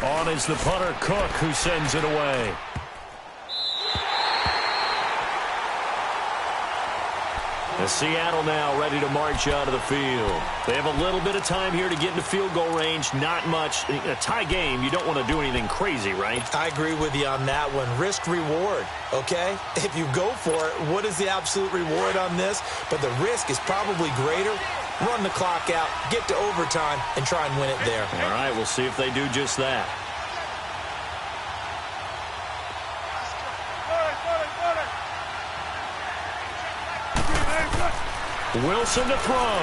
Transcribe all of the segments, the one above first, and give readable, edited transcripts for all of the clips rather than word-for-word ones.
On is the punter, Cook, who sends it away. And Seattle now ready to march out of the field. They have a little bit of time here to get into field goal range. Not much. In a tie game, you don't want to do anything crazy, right? I agree with you on that one. Risk reward, okay? If you go for it, what is the absolute reward on this? But the risk is probably greater. Run the clock out, get to overtime, and try and win it there. All right, we'll see if they do just that. Wilson to throw.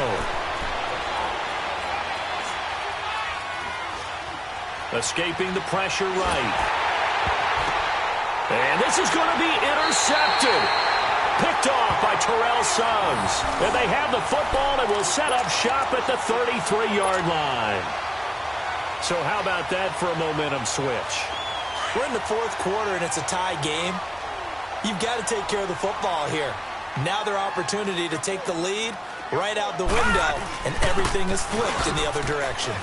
Escaping the pressure right. And this is going to be intercepted. Picked off by Terrell Suggs. And they have the football and will set up shop at the 33-yard line. So how about that for a momentum switch? We're in the fourth quarter and it's a tie game. You've got to take care of the football here. Now their opportunity to take the lead right out the window, and everything is flipped in the other direction.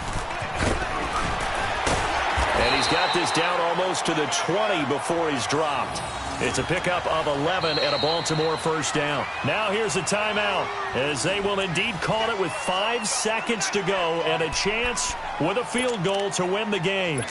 And he's got this down almost to the 20 before he's dropped. It's a pickup of 11 and a Baltimore first down. Now here's a timeout, as they will indeed call it with 5 seconds to go and a chance with a field goal to win the game.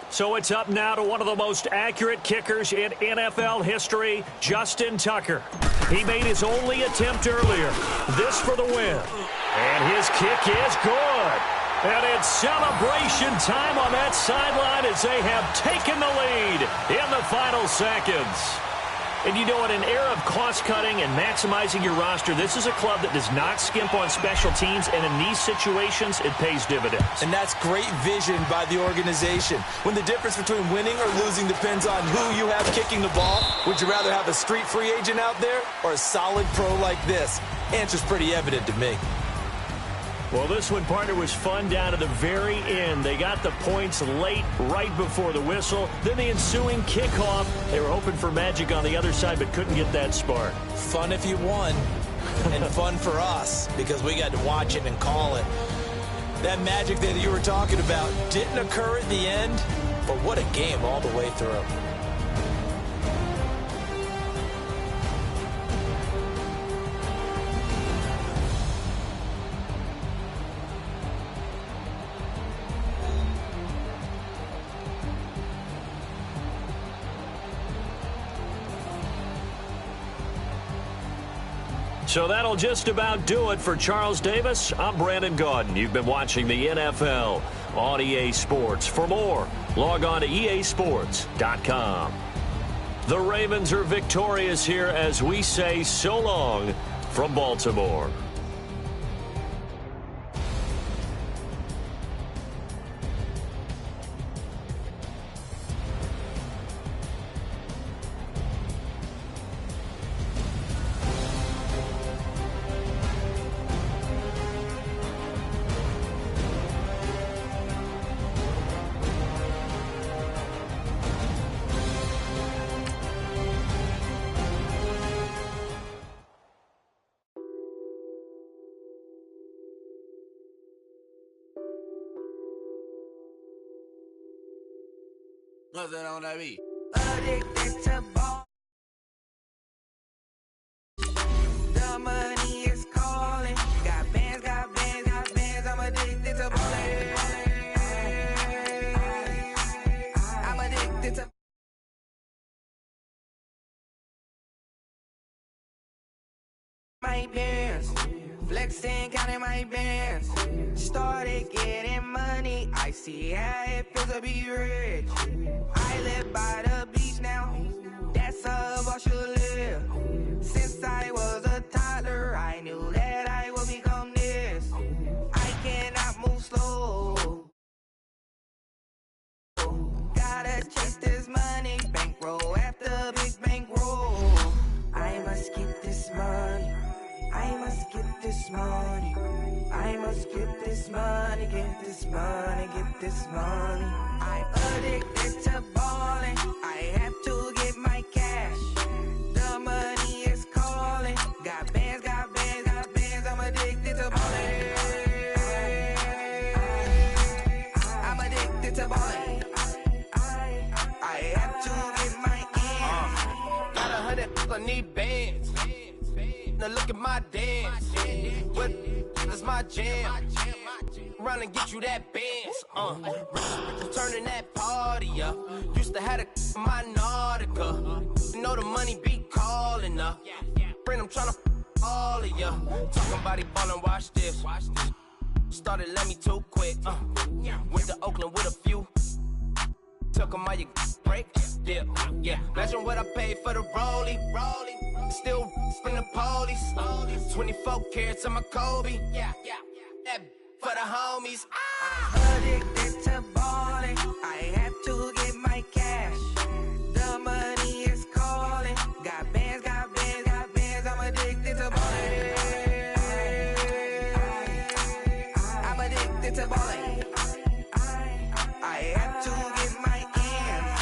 So it's up now to one of the most accurate kickers in NFL history, Justin Tucker. He made his only attempt earlier. This for the win. And his kick is good. And it's celebration time on that sideline as they have taken the lead in the final seconds. And you know, in an era of cost-cutting and maximizing your roster, this is a club that does not skimp on special teams, and in these situations, it pays dividends. And that's great vision by the organization. When the difference between winning or losing depends on who you have kicking the ball, would you rather have a street free agent out there or a solid pro like this? Answer's pretty evident to me. Well, this one, partner, was fun down to the very end. They got the points late, right before the whistle. Then the ensuing kickoff. They were hoping for magic on the other side, but couldn't get that spark. Fun if you won, and fun for us, because we got to watch it and call it. That magic that you were talking about didn't occur at the end, but what a game all the way through. So that'll just about do it for Charles Davis. I'm Brandon Gaudin. You've been watching the NFL on EA Sports. For more, log on to easports.com. The Ravens are victorious here as we say so long from Baltimore. What's that on that beat? Addicted to ball. The money is calling. Got bands, got bands, got bands. I'm addicted to balling. I'm addicted to my bands. Flexing, counting my bands. Started getting money. I see how it feels to be rich. I live by the beach now. That's how I should live. Since I was a toddler, I knew that I would become this. I cannot move slow. Gotta chase this money. Bankroll after big bankroll. I must get this money. I must get this money. I must get this money, get this money, get this money. I'm addicted to balling. I have to get my cash. The money is calling. I need bands. Now look at my dance. What is my jam? Run and get you that bands. Turning that party up. Used to have a my Nautica. You know the money be calling up. Friend, I'm tryna all of ya. Talking about he ballin', watch this. Started let me too quick. Went to Oakland with a few. Took 'em all you break. Dip. Yeah. Imagine what I paid for the rollie. Still in the police. 24 carats on my Kobe. Yeah. That for the homies. I'm addicted to ballin'. I have to get my cash. The money is calling. Got bands, got bands, got bands. I'm addicted to ballin'. I'm addicted to ballin'. I have to get my ends.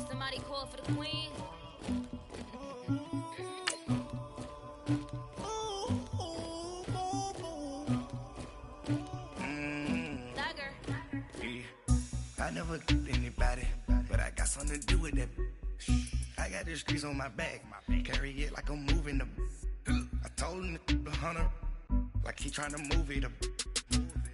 Somebody call for the queen. Dagger. I never get anybody, but I got something to do with that. I got the streets on my back, carry it like I'm moving the. I told him the hunter, like he trying to move it up.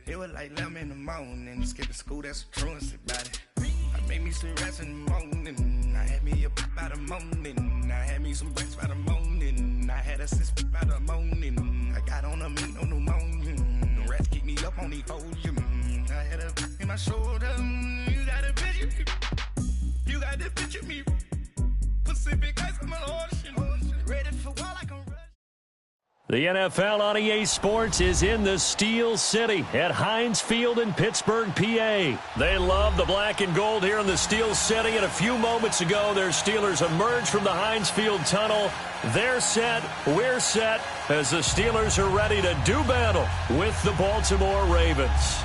It was like 11 in the morning, skipping school, that's a truancy about it. I made me some rest in the morning, I had me a pop by the morning, I had me some breaks by the morning, I had a six by the morning, I got on a meat on the morning, the rats keep me up on the podium, I had a in my shoulder, you got a picture, you got the picture me, Pacific ice on my ocean, ready for while I can rush. The NFL on EA Sports is in the Steel City at Heinz Field in Pittsburgh, PA. They love the black and gold here in the Steel City, and a few moments ago, their Steelers emerged from the Heinz Field tunnel. They're set, we're set, as the Steelers are ready to do battle with the Baltimore Ravens.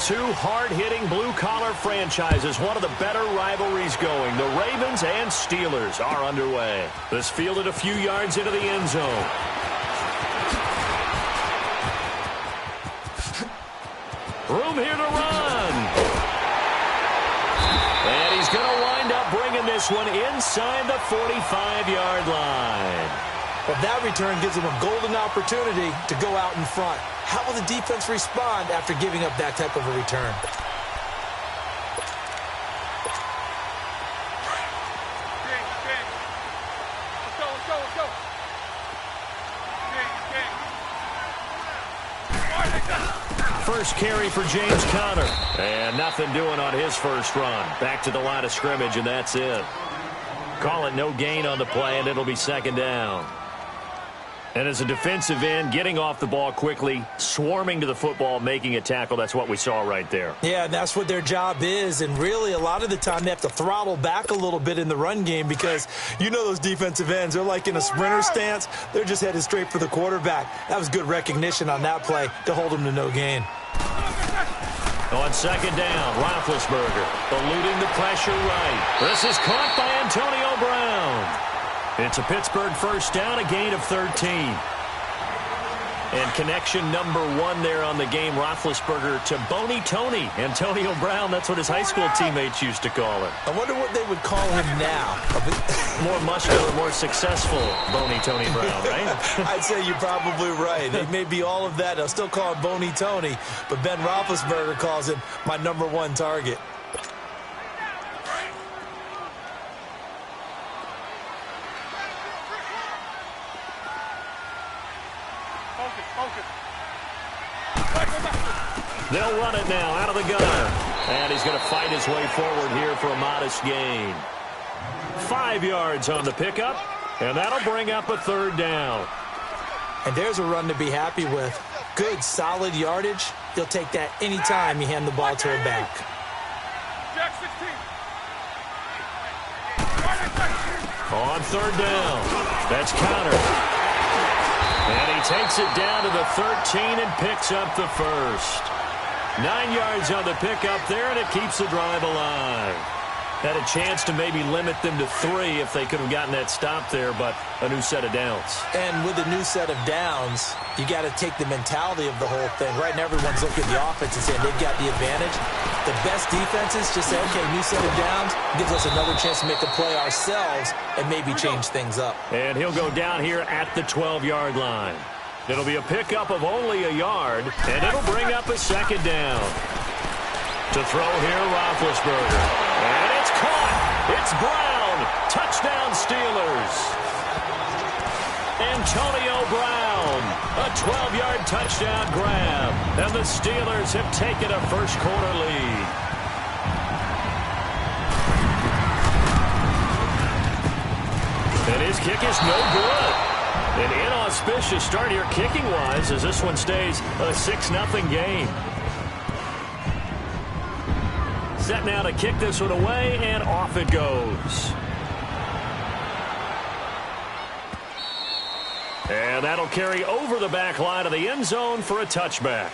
Two hard-hitting blue-collar franchises, one of the better rivalries going. The Ravens and Steelers are underway. This fielded a few yards into the end zone. Room here to run. And he's going to wind up bringing this one inside the 45-yard line. But that return gives them a golden opportunity to go out in front. How will the defense respond after giving up that type of a return? First carry for James Conner. And nothing doing on his first run. Back to the line of scrimmage, and that's it. Call it no gain on the play, and it'll be second down. And as a defensive end, getting off the ball quickly, swarming to the football, making a tackle, that's what we saw right there. Yeah, and that's what their job is. And really, a lot of the time, they have to throttle back a little bit in the run game because you know those defensive ends, they're like in a sprinter stance. They're just headed straight for the quarterback. That was good recognition on that play to hold them to no gain. On second down, Roethlisberger eluding the pressure right. This is caught by Antonio Brown. It's a Pittsburgh first down, a gain of 13. And connection number one there on the game, Roethlisberger to Boney Tony. Antonio Brown, that's what his high school teammates used to call him. I wonder what they would call him now. More muscular, more successful Boney Tony Brown, right? I'd say you're probably right. They may be all of that. They'll still call him Boney Tony, but Ben Roethlisberger calls him my number one target. They'll run it now out of the gun. And he's going to fight his way forward here for a modest gain. 5 yards on the pickup, and that'll bring up a third down. And there's a run to be happy with. Good, solid yardage. You'll take that anytime you hand the ball to her back. On third down, that's countered. And he takes it down to the 13 and picks up the first. 9 yards on the pickup there, and it keeps the drive alive. Had a chance to maybe limit them to 3 if they could have gotten that stop there, but a new set of downs. And with a new set of downs, you got to take the mentality of the whole thing. Right now, everyone's looking at the offense and saying they've got the advantage. The best defenses just say, okay, new set of downs gives us another chance to make a play ourselves and maybe change things up. And he'll go down here at the 12-yard line. It'll be a pickup of only a yard, and it'll bring up a second down. To throw here, Roethlisberger. And it's caught. It's Brown. Touchdown, Steelers. Antonio Brown. A 12-yard touchdown grab. And the Steelers have taken a first-quarter lead. And his kick is no good. An inauspicious start here kicking-wise as this one stays a 6-0 game. Set now to kick this one away, and off it goes. And that'll carry over the back line of the end zone for a touchback.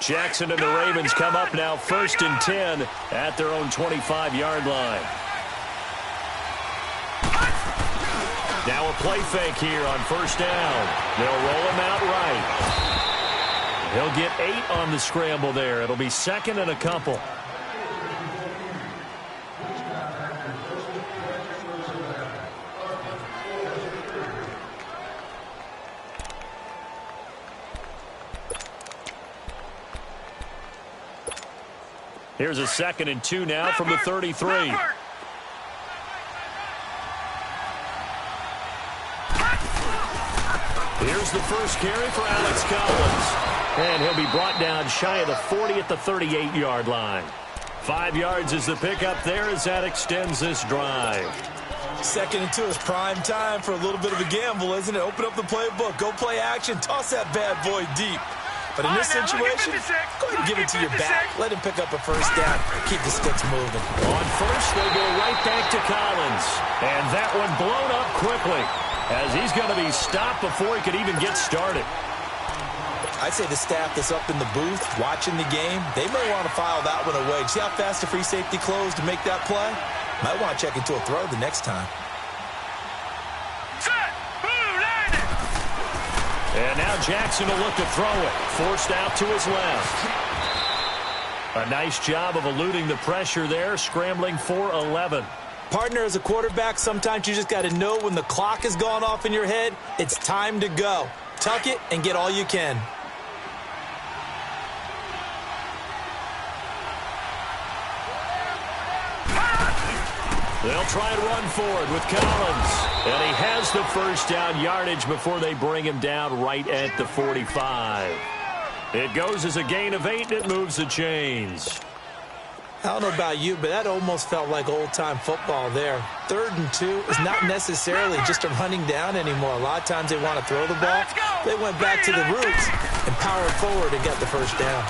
Jackson and the Ravens come up now 1st and 10 at their own 25-yard line. Now a play fake here on first down. They'll roll him out right. He'll get 8 on the scramble there. It'll be 2nd and a couple. Here's a 2nd and 2 now from the 33. Here's the first carry for Alex Collins. And he'll be brought down shy of the 40 at the 38-yard line. 5 yards is the pickup there as that extends this drive. 2nd and 2 is prime time for a little bit of a gamble, isn't it? Open up the playbook. Go play action. Toss that bad boy deep. But in this situation, go ahead and give it to your back. Let him pick up a first down. Keep the sticks moving. On first, they go right back to Collins. And that one blown up quickly as he's going to be stopped before he could even get started. I'd say the staff that's up in the booth watching the game, they may want to file that one away. See how fast the free safety closed to make that play? Might want to check into a throw the next time. And now Jackson will look to throw it. Forced out to his left. A nice job of eluding the pressure there, scrambling for 11. Partner, as a quarterback, sometimes you just got to know when the clock has gone off in your head, it's time to go. Tuck it and get all you can. They'll try and run forward with Collins. And he has the first down yardage before they bring him down right at the 45. It goes as a gain of 8, and it moves the chains. I don't know about you, but that almost felt like old-time football there. 3rd and 2 is not necessarily just a running down anymore. A lot of times they want to throw the ball. They went back to the roots and powered forward and got the first down.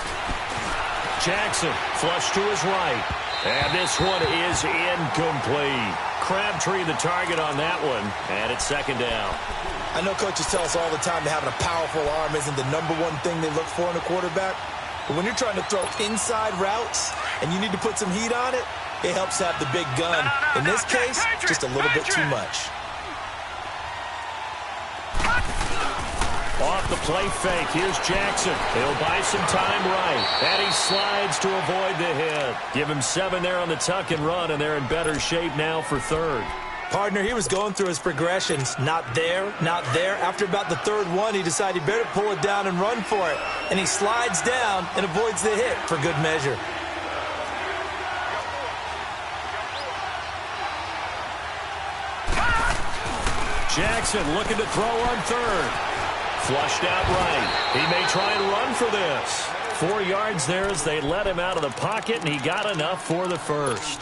Jackson flush to his right. And this one is incomplete. Crabtree the target on that one, and it's 2nd down. I know coaches tell us all the time that having a powerful arm isn't the #1 thing they look for in a quarterback. But when you're trying to throw inside routes and you need to put some heat on it, it helps have the big gun. In this case, just a little bit too much. Off the play fake, here's Jackson. He'll buy some time right. And he slides to avoid the hit. Give him 7 there on the tuck and run, and they're in better shape now for 3rd. Partner, he was going through his progressions. Not there, not there. After about the 3rd one, he decided he better pull it down and run for it. And he slides down and avoids the hit for good measure. Jackson looking to throw on 3rd. Flushed out right. He may try and run for this. 4 yards there as they let him out of the pocket, and he got enough for the first.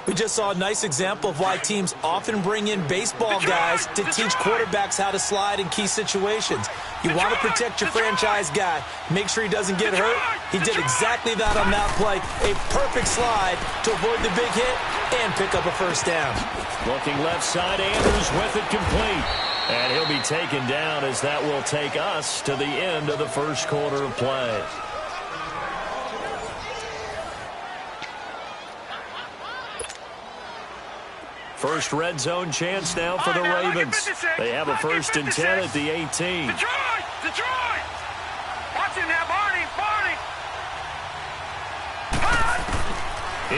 We just saw a nice example of why teams often bring in baseball guys to teach quarterbacks how to slide in key situations. You want to protect your franchise guy. Make sure he doesn't get hurt. He did exactly that on that play. A perfect slide to avoid the big hit and pick up a first down. Looking left side, Andrews with it complete. And he'll be taken down as that will take us to the end of the first quarter of play. First red zone chance now for the Ravens. They have a 1st and 10 at the 18. Detroit! Watch him now, Barney!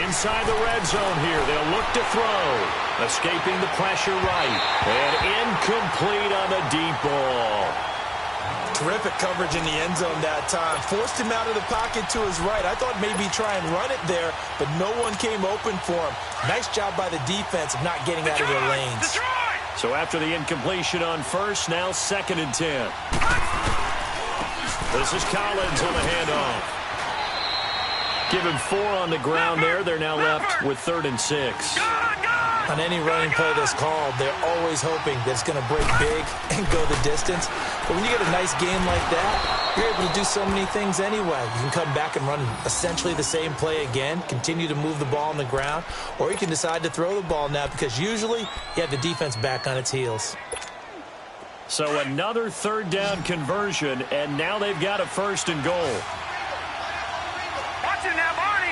Inside the red zone here, they'll look to throw. Escaping the pressure right. And incomplete on the deep ball. Terrific coverage in the end zone that time. Forced him out of the pocket to his right. I thought maybe try and run it there, but no one came open for him. Nice job by the defense of not getting out of their lanes. So after the incompletion on first, now 2nd and 10. This is Collins on the handoff. Give him 4 on the ground there. They're now left with 3rd and 6. On any running play that's called, they're always hoping that it's going to break big and go the distance. But when you get a nice game like that, you're able to do so many things anyway. You can come back and run essentially the same play again, continue to move the ball on the ground, or you can decide to throw the ball now because usually you have the defense back on its heels. So another 3rd down conversion, and now they've got a 1st and goal. Watch him now, Barney!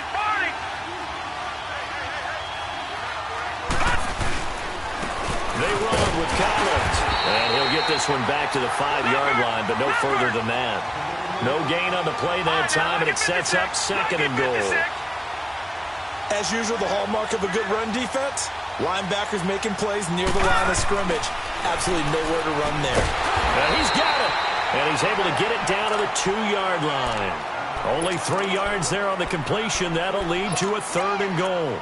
They run with Collins. And he'll get this one back to the 5-yard line, but no further than that. No gain on the play that time, and it sets up 2nd and goal. As usual, the hallmark of a good run defense, linebackers making plays near the line of scrimmage. Absolutely nowhere to run there. And he's got it. And he's able to get it down to the 2-yard line. Only 3 yards there on the completion. That'll lead to a 3rd and goal.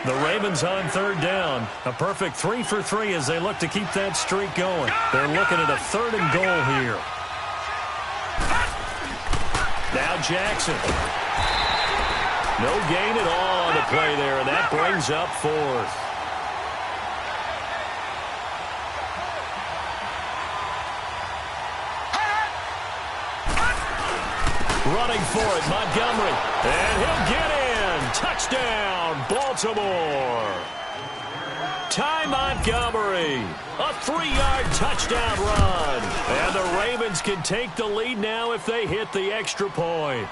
The Ravens on 3rd down. A perfect 3 for 3 as they look to keep that streak going. They're looking at a 3rd and goal here. Now Jackson. No gain at all on the play there, and that brings up 4th. Running for it, Montgomery. And he'll get in. Touchdown, Baltimore. Ty Montgomery. A 3-yard touchdown run. And the Ravens can take the lead now if they hit the extra point.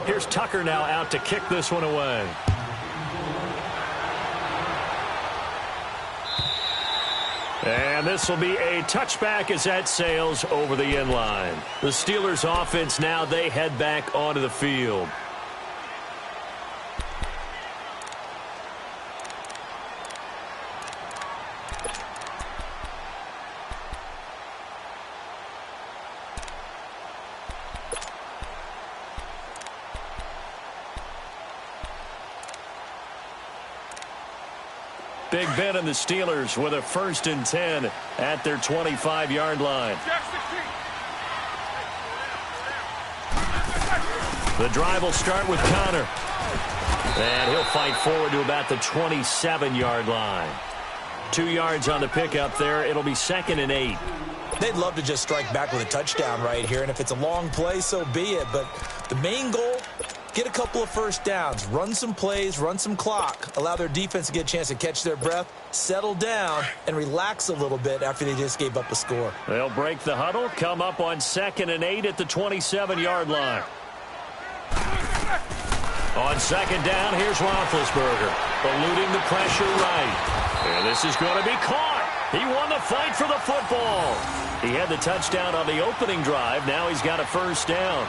Here's Tucker now out to kick this one away. And this will be a touchback as that sails over the end line. The Steelers offense now, they head back onto the field. Big Ben and the Steelers with a 1st and 10 at their 25-yard line. The drive will start with Connor. And he'll fight forward to about the 27-yard line. 2 yards on the pickup there. It'll be 2nd and 8. They'd love to just strike back with a touchdown right here, and if it's a long play, so be it. But the main goal, get a couple of first downs, run some plays, run some clock, allow their defense to get a chance to catch their breath, settle down, and relax a little bit after they just gave up a score. They'll break the huddle, come up on 2nd and 8 at the 27-yard line. On 2nd down, here's Roethlisberger, eluding the pressure right. And this is going to be caught. He won the fight for the football. He had the touchdown on the opening drive. Now he's got a 1st down.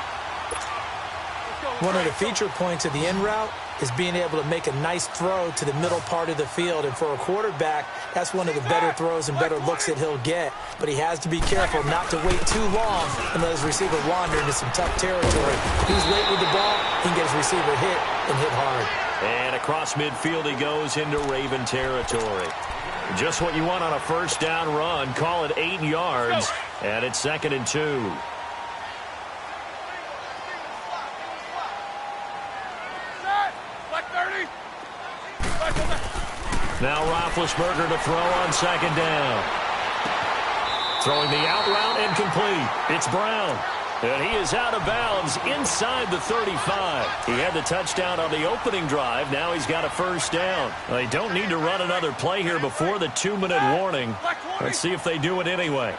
One of the feature points of the in route is being able to make a nice throw to the middle part of the field. And for a quarterback, that's one of the better throws and better looks that he'll get. But he has to be careful not to wait too long and let his receiver wander into some tough territory. If he's late with the ball, he can get his receiver hit and hit hard. And across midfield he goes into Raven territory. Just what you want on a first down run. Call it 8 yards, and it's 2nd and 2. Now Roethlisberger to throw on 2nd down. Throwing the out route incomplete. It's Brown. And he is out of bounds inside the 35. He had the touchdown on the opening drive. Now he's got a first down. They don't need to run another play here before the 2-minute warning. Let's see if they do it anyway.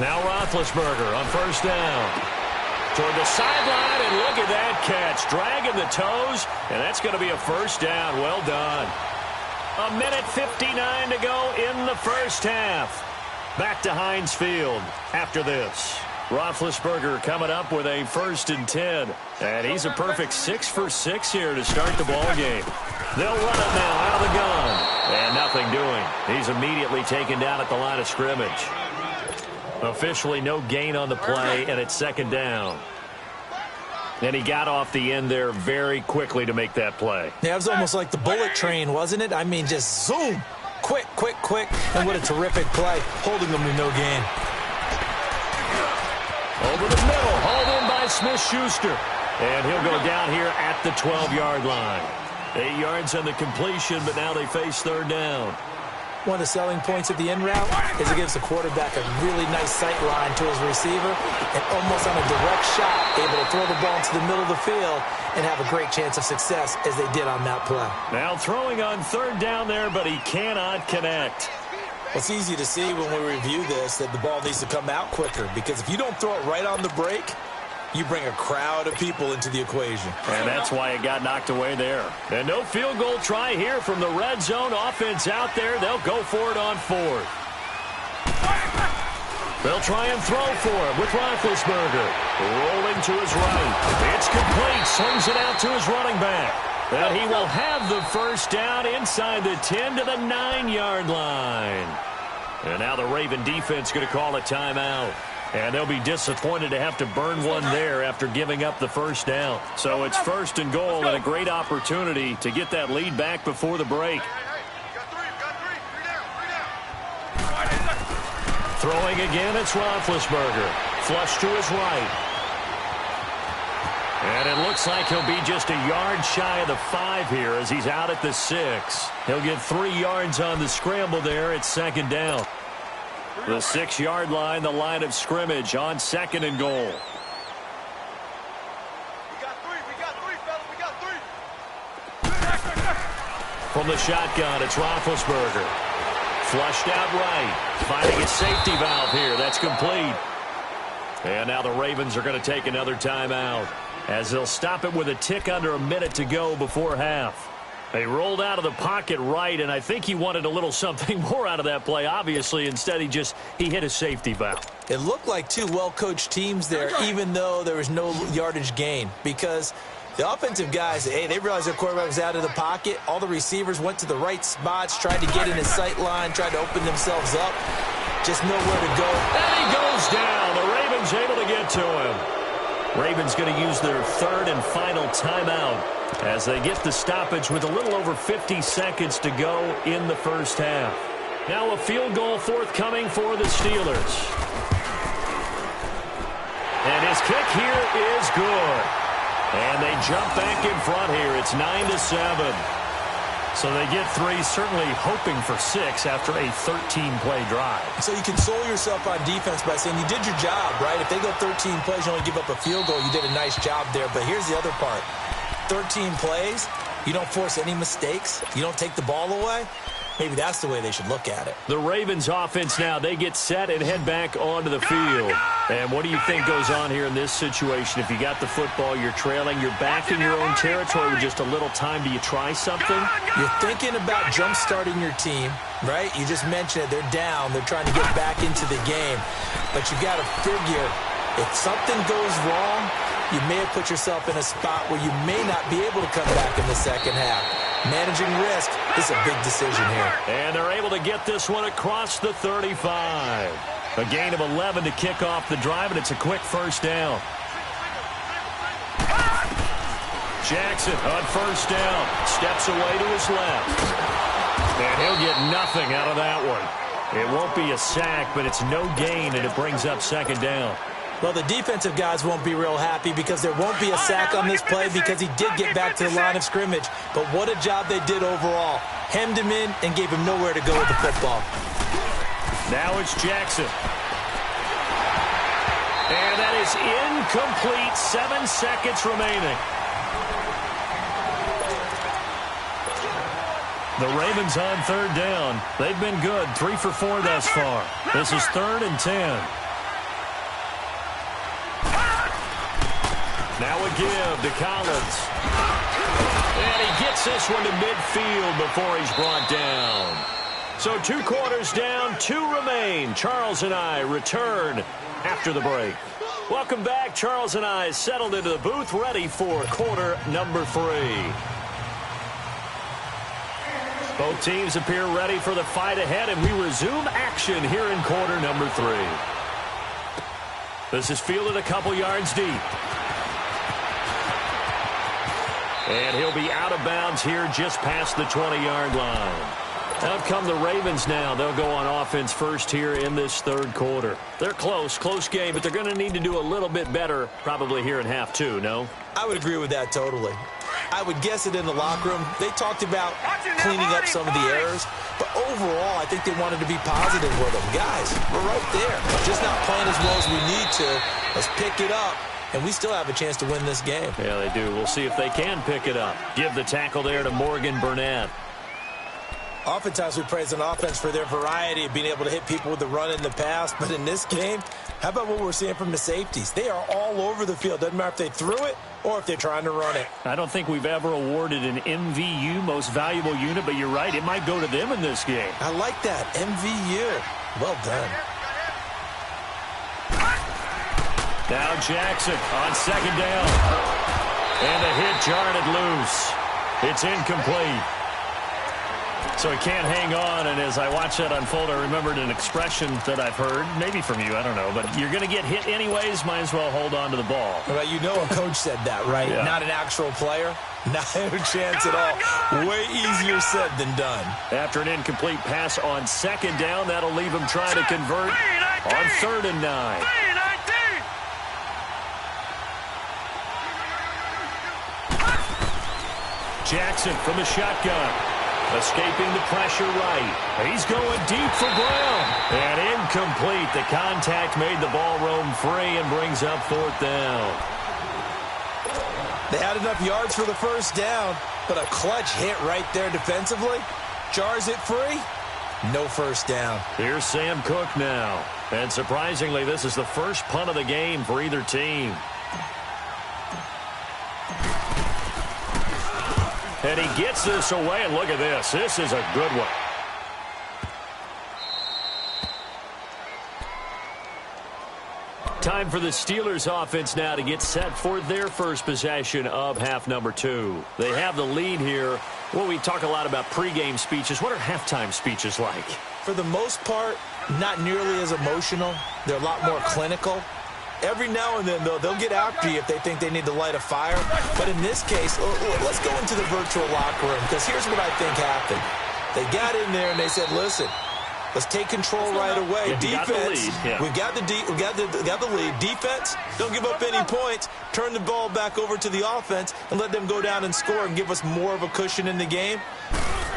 Now Roethlisberger on first down. Toward the sideline, and look at that catch. Dragging the toes, and that's going to be a first down. Well done. 1:59 to go in the first half. Back to Heinz Field after this. Roethlisberger coming up with a 1st and 10. And he's a perfect 6 for 6 here to start the ball game. They'll run it now out of the gun. And nothing doing. He's immediately taken down at the line of scrimmage. Officially no gain on the play, and it's 2nd down. And he got off the end there very quickly to make that play. Yeah, it was almost like the bullet train, wasn't it? I mean, just zoom. Quick, quick, quick. And what a terrific play, holding them to no gain. Over the middle, hauled in by Smith-Schuster. And he'll go down here at the 12-yard line. 8 yards on the completion, but now they face 3rd down. One of the selling points of the in route is it gives the quarterback a really nice sight line to his receiver and almost on a direct shot able to throw the ball into the middle of the field and have a great chance of success as they did on that play. Now throwing on 3rd down there, but he cannot connect. Well, it's easy to see when we review this that the ball needs to come out quicker because if you don't throw it right on the break, you bring a crowd of people into the equation. And that's why it got knocked away there. And no field goal try here from the red zone. Offense out there. They'll go for it on 4th. They'll try and throw for him with Roethlisberger. Rolling to his right. It's complete. Slings it out to his running back. And he will have the first down inside the 10 to the 9-yard line. And now the Raven defense going to call a timeout. And they'll be disappointed to have to burn one there after giving up the first down. So it's 1st and goal and a great opportunity to get that lead back before the break. Throwing again, it's Roethlisberger. Flush to his right. And it looks like he'll be just a yard shy of the 5 here as he's out at the 6. He'll get 3 yards on the scramble there. It's 2nd down. The 6-yard line, the line of scrimmage on 2nd and goal. We got 3, fellas, we got 3. From the shotgun, it's Roethlisberger. Flushed out right. Finding a safety valve here. That's complete. And now the Ravens are going to take another timeout as they'll stop it with a tick under a minute to go before half. They rolled out of the pocket right, and I think he wanted a little something more out of that play. Obviously, instead, he hit a safety valve. It looked like 2 well-coached teams there, even though there was no yardage gain, because the offensive guys, hey, they realized their quarterback was out of the pocket. All the receivers went to the right spots, tried to get in his sight line, tried to open themselves up. Just nowhere to go. And he goes down. The Ravens able to get to him. Ravens going to use their 3rd and final timeout as they get the stoppage with a little over 50 seconds to go in the first half. Now a field goal forthcoming for the Steelers. And his kick here is good. And they jump back in front here. It's 9-7. So they get 3, certainly hoping for 6 after a 13-play drive. So you console yourself on defense by saying you did your job, right? If they go 13 plays, you only give up a field goal, you did a nice job there. But here's the other part. 13 plays, you don't force any mistakes, you don't take the ball away. Maybe that's the way they should look at it. The Ravens offense now, they get set and head back onto the field. And what do you think goes on here in this situation? If you got the football, you're trailing, you're back in your own territory with just a little time. Do you try something? You're thinking about jump-starting your team, right? You just mentioned it. They're down. They're trying to get back into the game. but you got to figure if something goes wrong, you may have put yourself in a spot where you may not be able to come back in the second half. Managing risk is a big decision here. And they're able to get this one across the 35. A gain of 11 to kick off the drive, and it's a quick first down. Jackson on first down. Steps away to his left. And he'll get nothing out of that one. It won't be a sack, but it's no gain, and it brings up second down. Well, the defensive guys won't be real happy because there won't be a sack on this play because he did get back to the line of scrimmage. But what a job they did overall. Hemmed him in and gave him nowhere to go with the football. Now it's Jackson. And that is incomplete. 7 seconds remaining. The Ravens on third down. They've been good. 3 for 4 thus far. This is 3rd and 10. Now a give to Collins. And he gets this one to midfield before he's brought down. So 2 quarters down, 2 remain. Charles and I return after the break. Welcome back. Charles and I settled into the booth, ready for quarter number 3. Both teams appear ready for the fight ahead, and we resume action here in quarter number 3. This is fielded a couple yards deep. And he'll be out of bounds here just past the 20-yard line. Out come the Ravens now. They'll go on offense first here in this 3rd quarter. They're close game, but they're going to need to do a little bit better probably here in half 2, no? I would agree with that totally. I would guess it in the locker room. They talked about cleaning up some of the errors, but overall, I think they wanted to be positive with them. Guys, we're right there. Just not playing as well as we need to. Let's pick it up. And we still have a chance to win this game. Yeah, they do. We'll see if they can pick it up. Give the tackle there to Morgan Burnett. Oftentimes we praise an offense for their variety of being able to hit people with the run in the pass. But in this game, how about what we're seeing from the safeties? They are all over the field. Doesn't matter if they threw it or if they're trying to run it. I don't think we've ever awarded an MVU, most valuable unit, but you're right. It might go to them in this game. I like that. MVU. Well done. Now Jackson on second down. And a hit jarred it loose. It's incomplete. So he can't hang on, and as I watch that unfold, I remembered an expression that I've heard, maybe from you, I don't know, but you're going to get hit anyways, might as well hold on to the ball. Well, you know a coach said that, right? Yeah. Not an actual player. Not a chance at all. Way easier said than done. After an incomplete pass on second down, that'll leave him trying to convert on 3rd and 9. Jackson from the shotgun. Escaping the pressure right. He's going deep for Brown. And incomplete. The contact made the ball roam free and brings up 4th down. They had enough yards for the first down, but a clutch hit right there defensively. Jars it free. No first down. Here's Sam Cook now. And surprisingly, this is the first punt of the game for either team. And he gets this away, and look at this. This is a good one. Time for the Steelers offense now to get set for their first possession of half number 2. They have the lead here. Well, we talk a lot about pregame speeches. What are halftime speeches like? For the most part, not nearly as emotional. They're a lot more clinical. Every now and then, though, they'll get after you if they think they need to light a fire. But in this case, let's go into the virtual locker room, because here's what I think happened. They got in there and they said, listen, let's take control right away. Defense, we've got the lead. Defense, don't give up any points. Turn the ball back over to the offense and let them go down and score and give us more of a cushion in the game.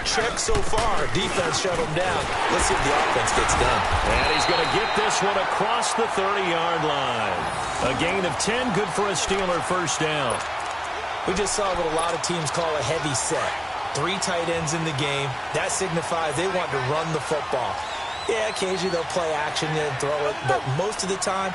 Check so far. Defense shut them down. Let's see if the offense gets done. And he's going to get this one across the 30-yard line. A gain of 10, good for a Steeler first down. We just saw what a lot of teams call a heavy set. 3 tight ends in the game. That signifies they want to run the football. Yeah, occasionally they'll play action and throw it, but most of the time,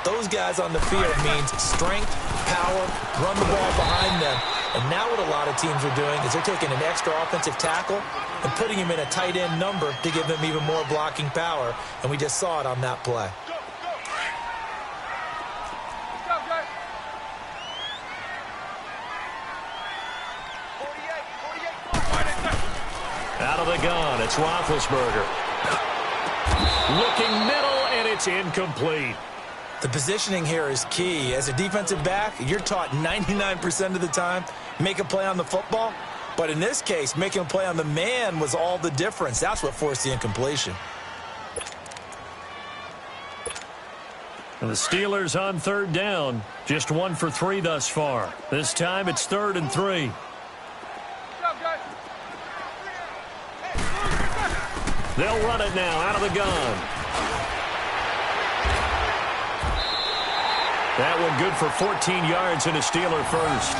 those guys on the field means strength, power, run the ball behind them. And now what a lot of teams are doing is they're taking an extra offensive tackle and putting him in a tight end number to give them even more blocking power. And we just saw it on that play. Out of the gun, it's Roethlisberger. Looking middle, and it's incomplete. The positioning here is key. As a defensive back, you're taught 99% of the time, make a play on the football. But in this case, making a play on the man was all the difference. That's what forced the incompletion. And the Steelers on third down. Just 1 for 3 thus far. This time it's 3rd and 3. They'll run it now out of the gun. That one good for 14 yards and a Steeler first.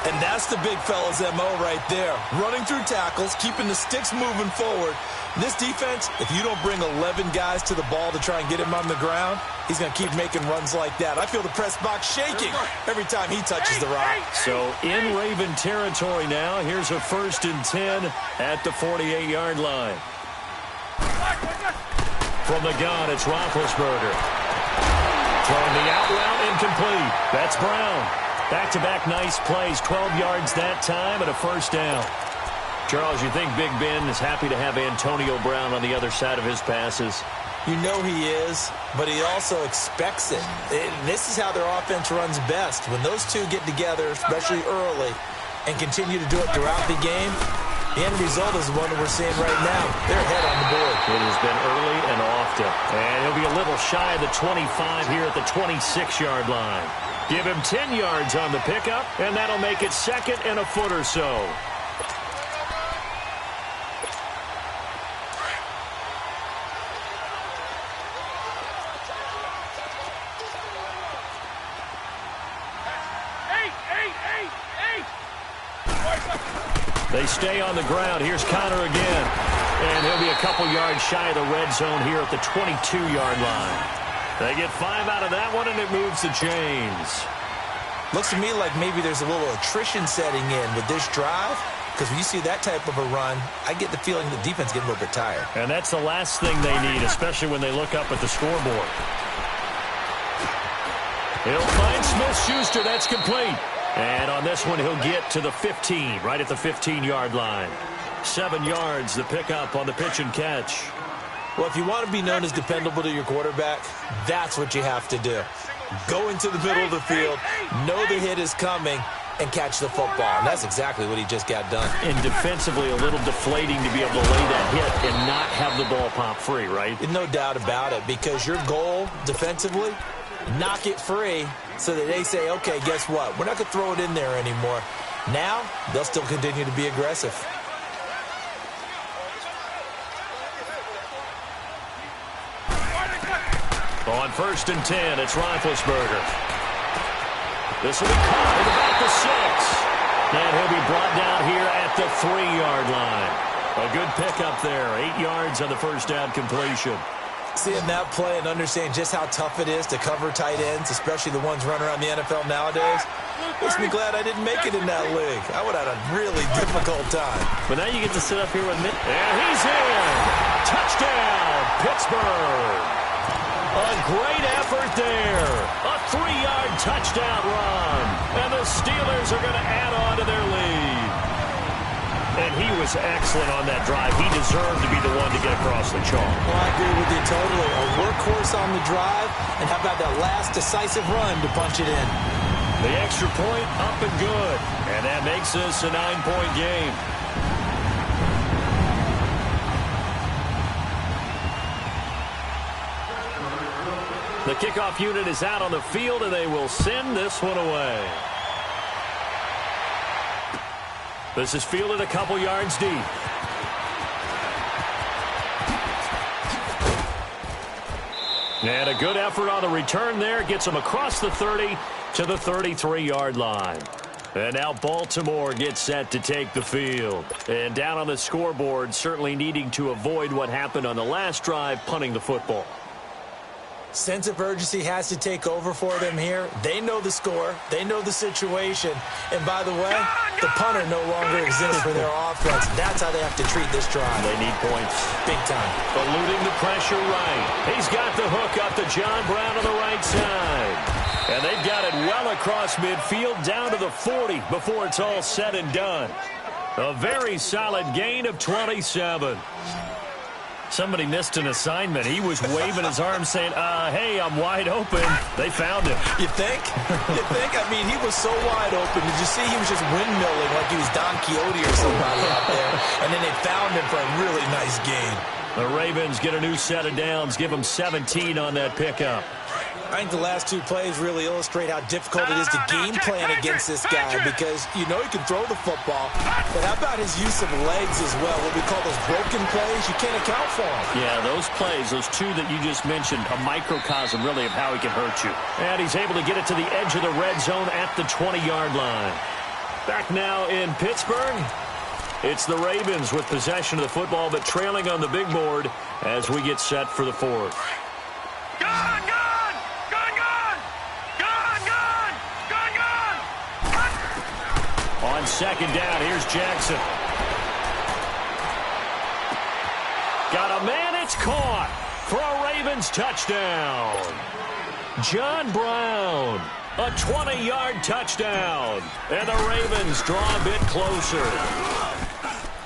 And that's the big fella's MO right there. Running through tackles, keeping the sticks moving forward. This defense, if you don't bring 11 guys to the ball to try and get him on the ground, he's going to keep making runs like that. I feel the press box shaking every time he touches the rock. So in Raven territory now, here's a 1st and 10 at the 48-yard line. From the gun, it's Roethlisberger. Throwing the out route, incomplete. That's Brown. Back-to-back nice plays, 12 yards that time and a 1st down. Charles, you think Big Ben is happy to have Antonio Brown on the other side of his passes? You know he is, but he also expects it. This is how their offense runs best. When those two get together, especially early, and continue to do it throughout the game, the end result is the one that we're seeing right now. They're ahead on the board. It has been early and often. And he'll be a little shy of the 25 here at the 26-yard line. Give him 10 yards on the pickup, and that'll make it 2nd and a foot or so. They stay on the ground. Here's Connor again. And he'll be a couple yards shy of the red zone here at the 22-yard line. They get 5 out of that one, and it moves the chains. Looks to me like maybe there's a little attrition setting in with this drive, because when you see that type of a run, I get the feeling the defense getting a little bit tired. And that's the last thing they need, especially when they look up at the scoreboard. He'll find Smith-Schuster. That's complete. And on this one, he'll get to the 15, right at the 15-yard line. 7 yards, the pickup on the pitch and catch. Well, if you want to be known as dependable to your quarterback, that's what you have to do. Go into the middle of the field, know the hit is coming, and catch the football. And that's exactly what he just got done. And defensively, a little deflating to be able to lay that hit and not have the ball pop free, right? No doubt about it, because your goal defensively, knock it free so that they say, okay, guess what? We're not going to throw it in there anymore. Now, they'll still continue to be aggressive. On 1st and 10, it's Roethlisberger. This will be caught at about the 6. And he'll be brought down here at the 3-yard line. A good pickup there. 8 yards on the 1st down completion. Seeing that play and understanding just how tough it is to cover tight ends, especially the ones running around the NFL nowadays, makes me glad I didn't make it in that league. I would have had a really difficult time. But now you get to sit up here with me. And he's in. Touchdown, Pittsburgh. A great effort there. A 3-yard touchdown run. And the Steelers are going to add on to their lead. And he was excellent on that drive. He deserved to be the one to get across the chalk. Well, I agree with you totally. A workhorse on the drive, and how about that last decisive run to punch it in? The extra point up and good. And that makes this a 9-point game. The kickoff unit is out on the field, and they will send this one away. This is fielded a couple yards deep. And a good effort on the return there. Gets them across the 30 to the 33-yard line. And now Baltimore gets set to take the field. And down on the scoreboard, certainly needing to avoid what happened on the last drive, punting the football. Sense of urgency has to take over for them here. They know the score. They know the situation. And by the way, the punter no longer exists for their offense. That's how they have to treat this drive. They need points. Big time. Eluding the pressure right. He's got the hook up to John Brown on the right side. And they've got it well across midfield down to the 40 before it's all said and done. A very solid gain of 27. Somebody missed an assignment. He was waving his arms saying, hey, I'm wide open. They found him. You think? You think? I mean, he was so wide open. Did you see he was just windmilling like he was Don Quixote or somebody out there? And then they found him for a really nice gain. The Ravens get a new set of downs, give them 17 on that pickup. I think the last two plays really illustrate how difficult it is to game plan against this guy because you know he can throw the football, but how about his use of legs as well? What we call those broken plays, you can't account for them. Yeah, those plays, those two that you just mentioned, a microcosm really of how he can hurt you. And he's able to get it to the edge of the red zone at the 20-yard line. Back now in Pittsburgh. It's the Ravens with possession of the football, but trailing on the big board as we get set for the fourth. Gun! On second down, here's Jackson. Got a man, it's caught for a Ravens touchdown. John Brown, a 20-yard touchdown. And the Ravens draw a bit closer.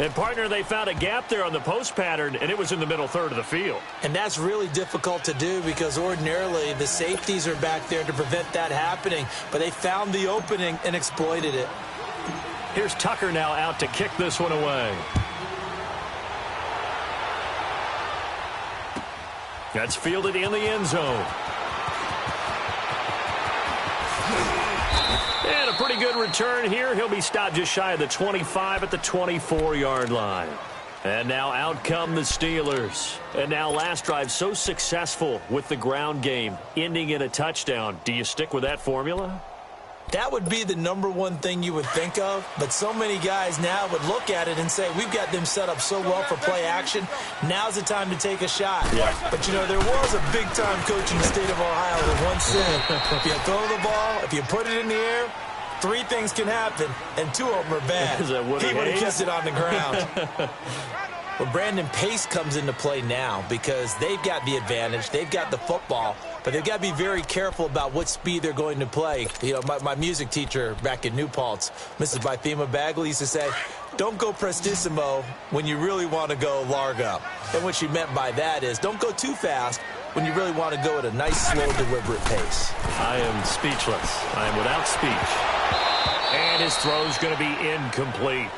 And, partner, they found a gap there on the post pattern, and it was in the middle third of the field. And that's really difficult to do because ordinarily the safeties are back there to prevent that happening. But they found the opening and exploited it. Here's Tucker now out to kick this one away. That's fielded in the end zone. And a pretty good return here. He'll be stopped just shy of the 25 at the 24-yard line. And now out come the Steelers. And now last drive so successful with the ground game, ending in a touchdown. Do you stick with that formula? That would be the number one thing you would think of, but so many guys now would look at it and say, we've got them set up so well for play action, now's the time to take a shot. Yeah. But, you know, there was a big-time coach in the state of Ohio that once said, if you throw the ball, if you put it in the air, three things can happen, and two of them are bad. Is that Woody he would have Hayes? kissed it on the ground. Well, Brandon Pace comes into play now because they've got the advantage. They've got the football, but they've got to be very careful about what speed they're going to play. You know, my music teacher back in New Paltz, Mrs. Bythema Bagley, used to say, don't go prestissimo when you really want to go largo. And what she meant by that is don't go too fast when you really want to go at a nice, slow, deliberate pace. I am speechless. I am without speech. And his throw's going to be incomplete.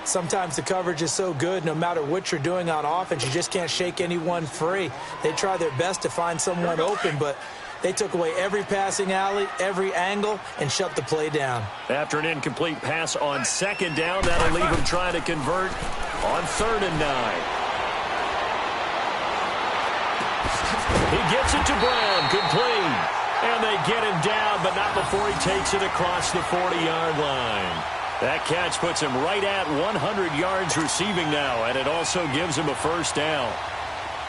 Sometimes the coverage is so good, no matter what you're doing on offense, you just can't shake anyone free. They try their best to find someone open, but they took away every passing alley, every angle, and shut the play down. After an incomplete pass on second down, that'll leave him trying to convert on 3rd and 9. He gets it to Brown, complete. And they get him down, but not before he takes it across the 40-yard line. That catch puts him right at 100 yards receiving now, and it also gives him a first down.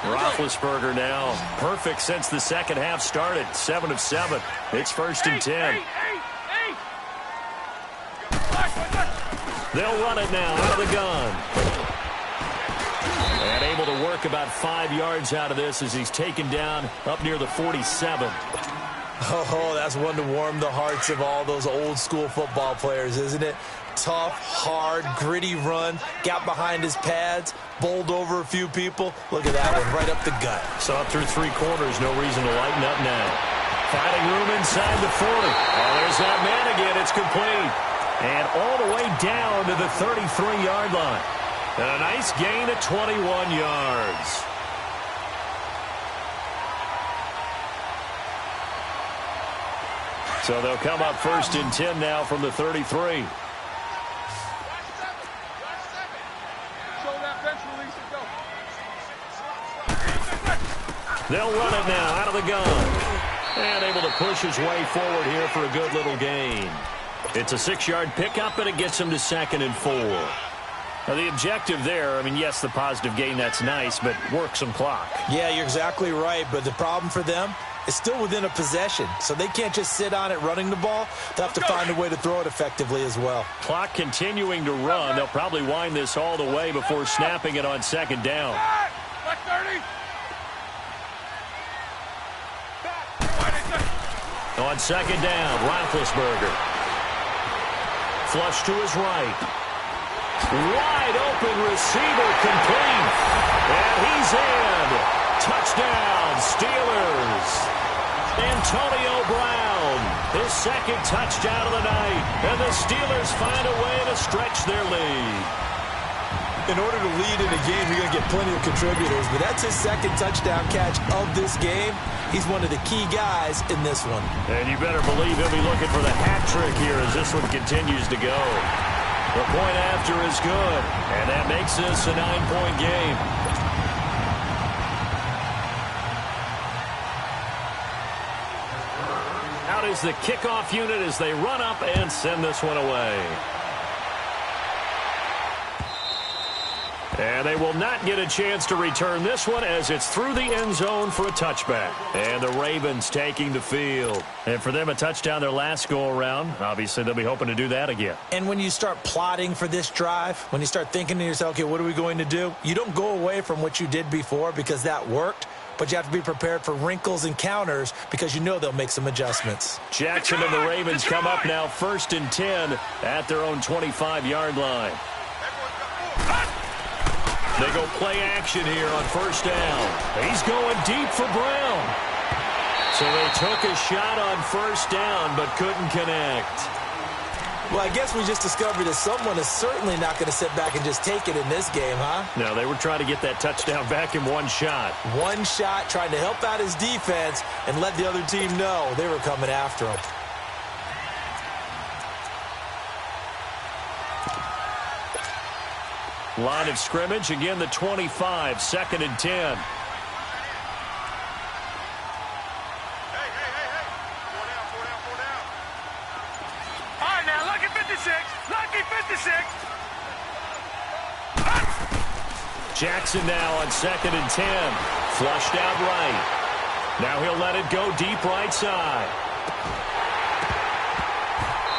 Roethlisberger now perfect since the second half started, 7 of 7. It's 1st and 10. They'll run it now out of the gun. And able to work about 5 yards out of this as he's taken down up near the 47. Oh, that's one to warm the hearts of all those old-school football players, isn't it? Tough, hard, gritty run, got behind his pads, bowled over a few people. Look at that one, right up the gut. So up through 3 quarters, no reason to lighten up now. Finding room inside the 40. Oh, there's that man again. It's complete. And all the way down to the 33-yard line. And a nice gain of 21 yards. So they'll come up 1st and 10 now from the 33. They'll run it now out of the gun. And able to push his way forward here for a good little gain. It's a 6-yard pickup, and it gets him to 2nd and 4. Now, the objective there, I mean, yes, the positive gain, that's nice, but work some clock. Yeah, you're exactly right, but the problem for them is still within a possession, so they can't just sit on it running the ball. They'll have to find a way to throw it effectively as well. Clock continuing to run. They'll probably wind this all the way before snapping it on 2nd down. On 2nd down, Roethlisberger. Flush to his right. Wide open receiver complete. And he's in. Touchdown, Steelers. Antonio Brown, his second touchdown of the night. And the Steelers find a way to stretch their lead. In order to lead in a game, you're going to get plenty of contributors, but that's his second touchdown catch of this game. He's one of the key guys in this one. And you better believe he'll be looking for the hat trick here as this one continues to go. The point after is good, and that makes this a 9-point game. Out is the kickoff unit as they run up and send this one away. And they will not get a chance to return this one as it's through the end zone for a touchback. And the Ravens taking the field. And for them, a touchdown their last go-around. Obviously, they'll be hoping to do that again. And when you start plotting for this drive, when you start thinking to yourself, okay, what are we going to do? You don't go away from what you did before because that worked. But you have to be prepared for wrinkles and counters because you know they'll make some adjustments. Jackson and the Ravens come up now 1st and 10 at their own 25-yard line. They go play action here on 1st down. He's going deep for Brown. So they took a shot on 1st down but couldn't connect. Well, I guess we just discovered that someone is certainly not going to sit back and just take it in this game, huh? No, they were trying to get that touchdown back in one shot. One shot, trying to help out his defense and let the other team know they were coming after him. Line of scrimmage, again the 25, 2nd and 10. Jackson now on 2nd and 10. Flushed out right. Now he'll let it go deep right side.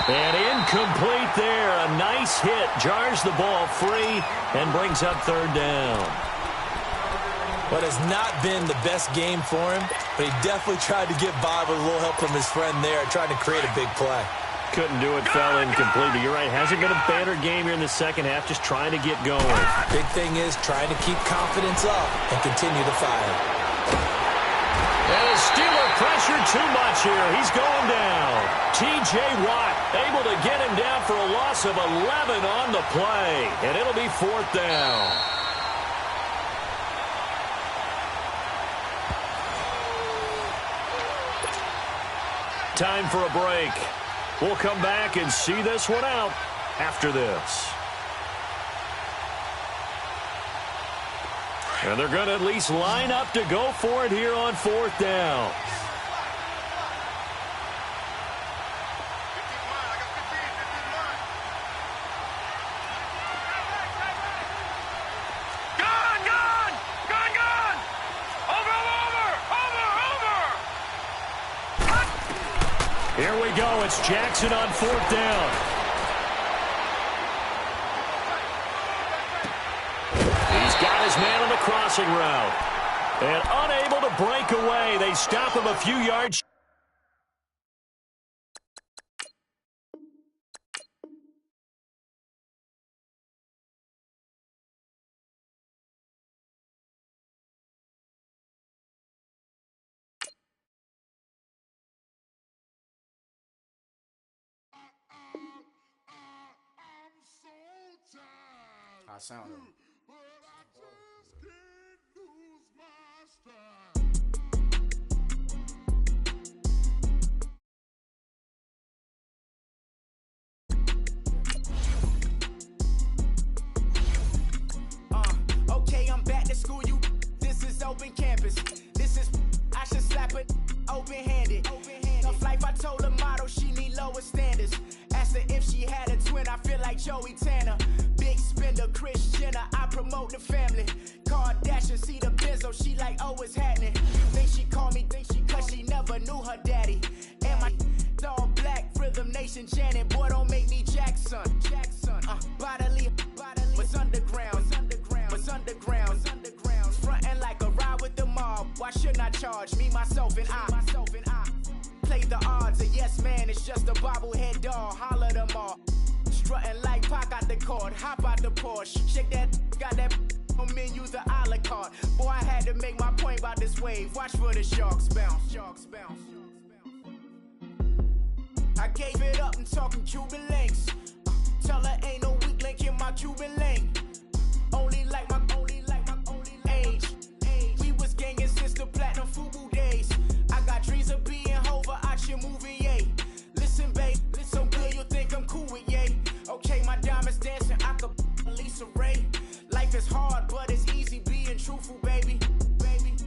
And incomplete there. A nice hit. Jars the ball free and brings up 3rd down. What has not been the best game for him, but he definitely tried to get by with a little help from his friend there, trying to create a big play. Couldn't do it, fell in completely. You're right, hasn't been a better game here in the second half, just trying to get going. Big thing is trying to keep confidence up and continue to fire. And the Steeler pressure too much here. He's going down. T.J. Watt able to get him down for a loss of 11 on the play. And it'll be 4th down. Time for a break. We'll come back and see this one out after this. And they're going to at least line up to go for it here on 4th down. Here we go. It's Jackson on 4th down. He's got his man on the crossing route. And unable to break away. They stop him a few yards. I sound him. Okay, I'm back to school. This is open campus. This is I should slap it open-handed. Tough life, I told her motto she need lower standards. Asked her if she had a twin. I feel like Joey Tanner. Big spender, Kris Jenner, I promote the family. Kardashian, see the benzo, she like, oh, it's happening. Think she called me, cause she never knew her daddy. And my all black, Rhythm Nation, Janet, boy, don't make me Jackson. Bodily, what's underground, what's underground. Frontin' like a ride with the mob, why shouldn't I charge me, myself, and I? Play the odds, a yes man, it's just a bobblehead doll, holler them all. strutting like Pac out the court, hop out the Porsche, shake that, got that on menus a la carte. Boy, I had to make my point about this wave. Watch for the sharks bounce, sharks bounce. I gave it up and talking Cuban links. Tell her ain't no weak link in my Cuban link. Only like my age. We was gangin' since the platinum FUBU days. I got dreams of being Hova out your movie, yay. Listen, babe, listen good, you think I'm cool with yay. Okay, my diamonds dancing, I could Lisa Ray. Life is hard, but it's easy being truthful, baby.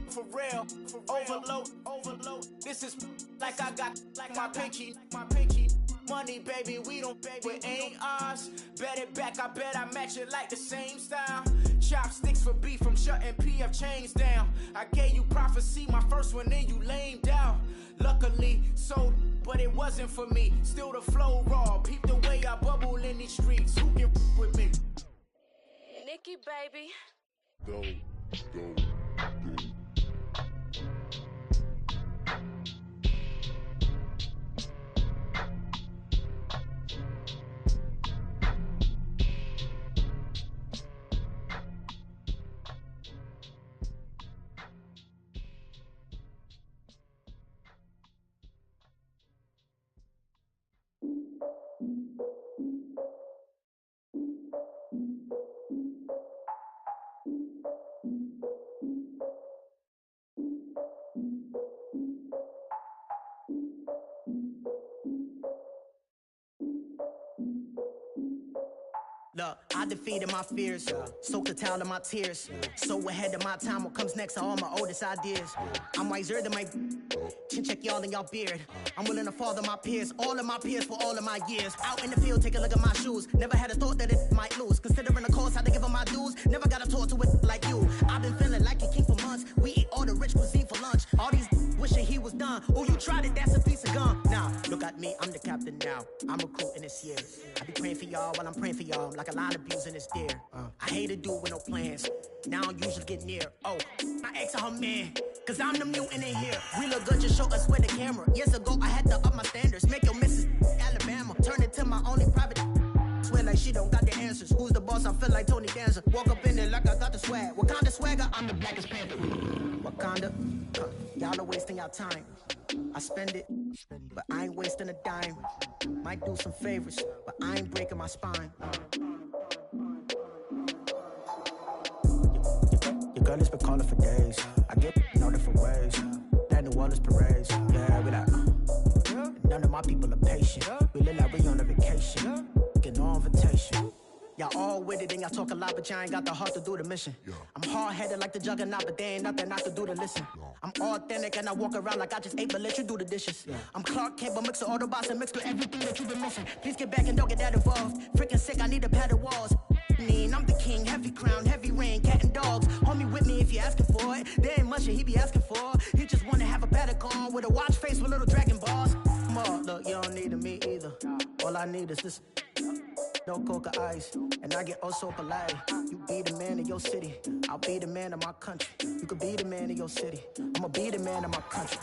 For real, overload. This is like I got like my pinky. Money, baby, we don't pay, but ain't ours. Bet it back, I bet I match it like the same style. Chopsticks for beef from shutting PF chains down. I gave you prophecy, my first one, then you lamed out. Luckily, sold, but it wasn't for me. Still the flow raw, peep the way I bubble in these streets. Who can with me? Nikki, baby. Go. Look, I defeated my fears, soaked the towel of my tears. So ahead of my time, what comes next are all my oldest ideas. I'm wiser than my chin check y'all in y'all beard. I'm willing to father my peers, all of my peers for all of my years. Out in the field, take a look at my shoes. Never had a thought that it might lose. Considering the cost, had to give them my dues. Never got a talk to it like you. I've been feeling like a king for months. We eat all the rich cuisine for lunch. All these wishing he was done. Oh, you tried it, that's a piece of gum. Now, look at me, I'm the captain now. I'm recruiting this year. I be praying for y'all while I'm praying for y'all. Like a lot of abusing this deer. I hate to do it with no plans. Now I usually get near. Oh, my ex her man. Cause I'm the mutant in here. We look good, just show us where the camera. Years ago, I had to up my standards. Make your missus Alabama. Turn it to my only private. Swear like she don't got the answers. Who's the boss? I feel like Tony Danza. Walk up in there like I got the swag. Wakanda swagger, I'm the blackest panther. Wakanda, y'all are wasting your time. I spend it, but I ain't wasting a dime. Might do some favors, but I ain't breaking my spine. Your girl has been calling for days. I get in all different ways. That New Orleans parades. Yeah, we like, none of my people are patient. We look like we on a vacation. Get no invitation. Y'all all with it and y'all talk a lot, but y'all ain't got the heart to do the mission. I'm hard-headed like the juggernaut, but there ain't nothing not to do to listen. I'm authentic and I walk around like I just ate, but let you do the dishes. I'm Clark Kent, but mix the Autobots and mix with everything that you've been missing. Please get back and don't get that involved. Freaking sick, I need a pad of walls. I'm the king, heavy crown, heavy rain, cat and dogs. Homie with me if you're asking for it. There ain't much that he be asking for. He just wanna have a paddock on with a watch face with little dragon balls. More, look, you don't need me either. All I need is this. No coca ice, and I get oh so polite. You be the man of your city, I'll be the man of my country. You could be the man of your city, I'ma be the man of my country.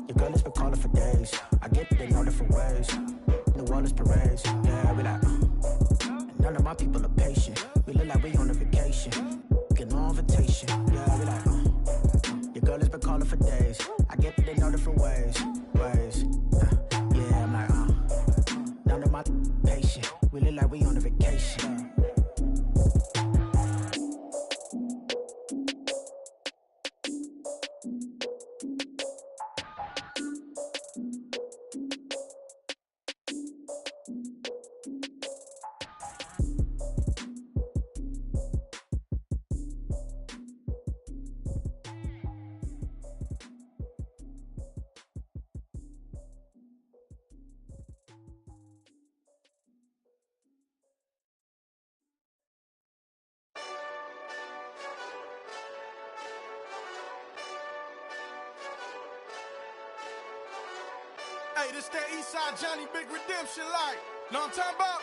Your girl has been calling for days. I get it in all different ways. New Orleans parades, yeah, we like. None of my people are patient. We look like we on a vacation. Get no invitation, yeah, we like. Your girl has been calling for days. I get it in all different ways. Yeah, I'm like, none of my patient. We look like we on a vacation. Hey, this that Eastside Johnny Big Redemption like. Know what I'm talking about?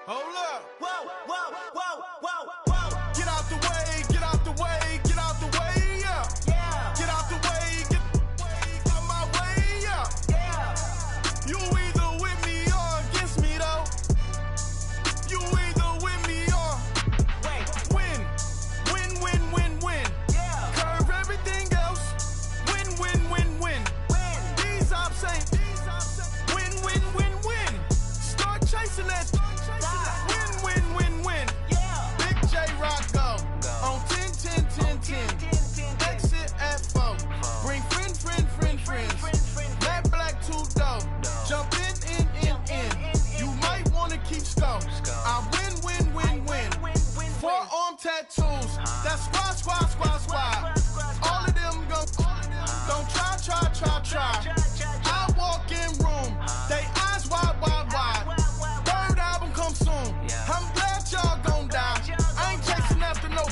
Hold up. Whoa, whoa, whoa, whoa, whoa. Get out the way, get out the way, get out the way, yeah. Yeah. Get out the way, get out my way, yeah. Yeah. You either with me or against me though. That's squad. All of them don't try. I walk in room, they eyes wide. Third album come soon. I'm glad y'all gon' die. I ain't chasing after no.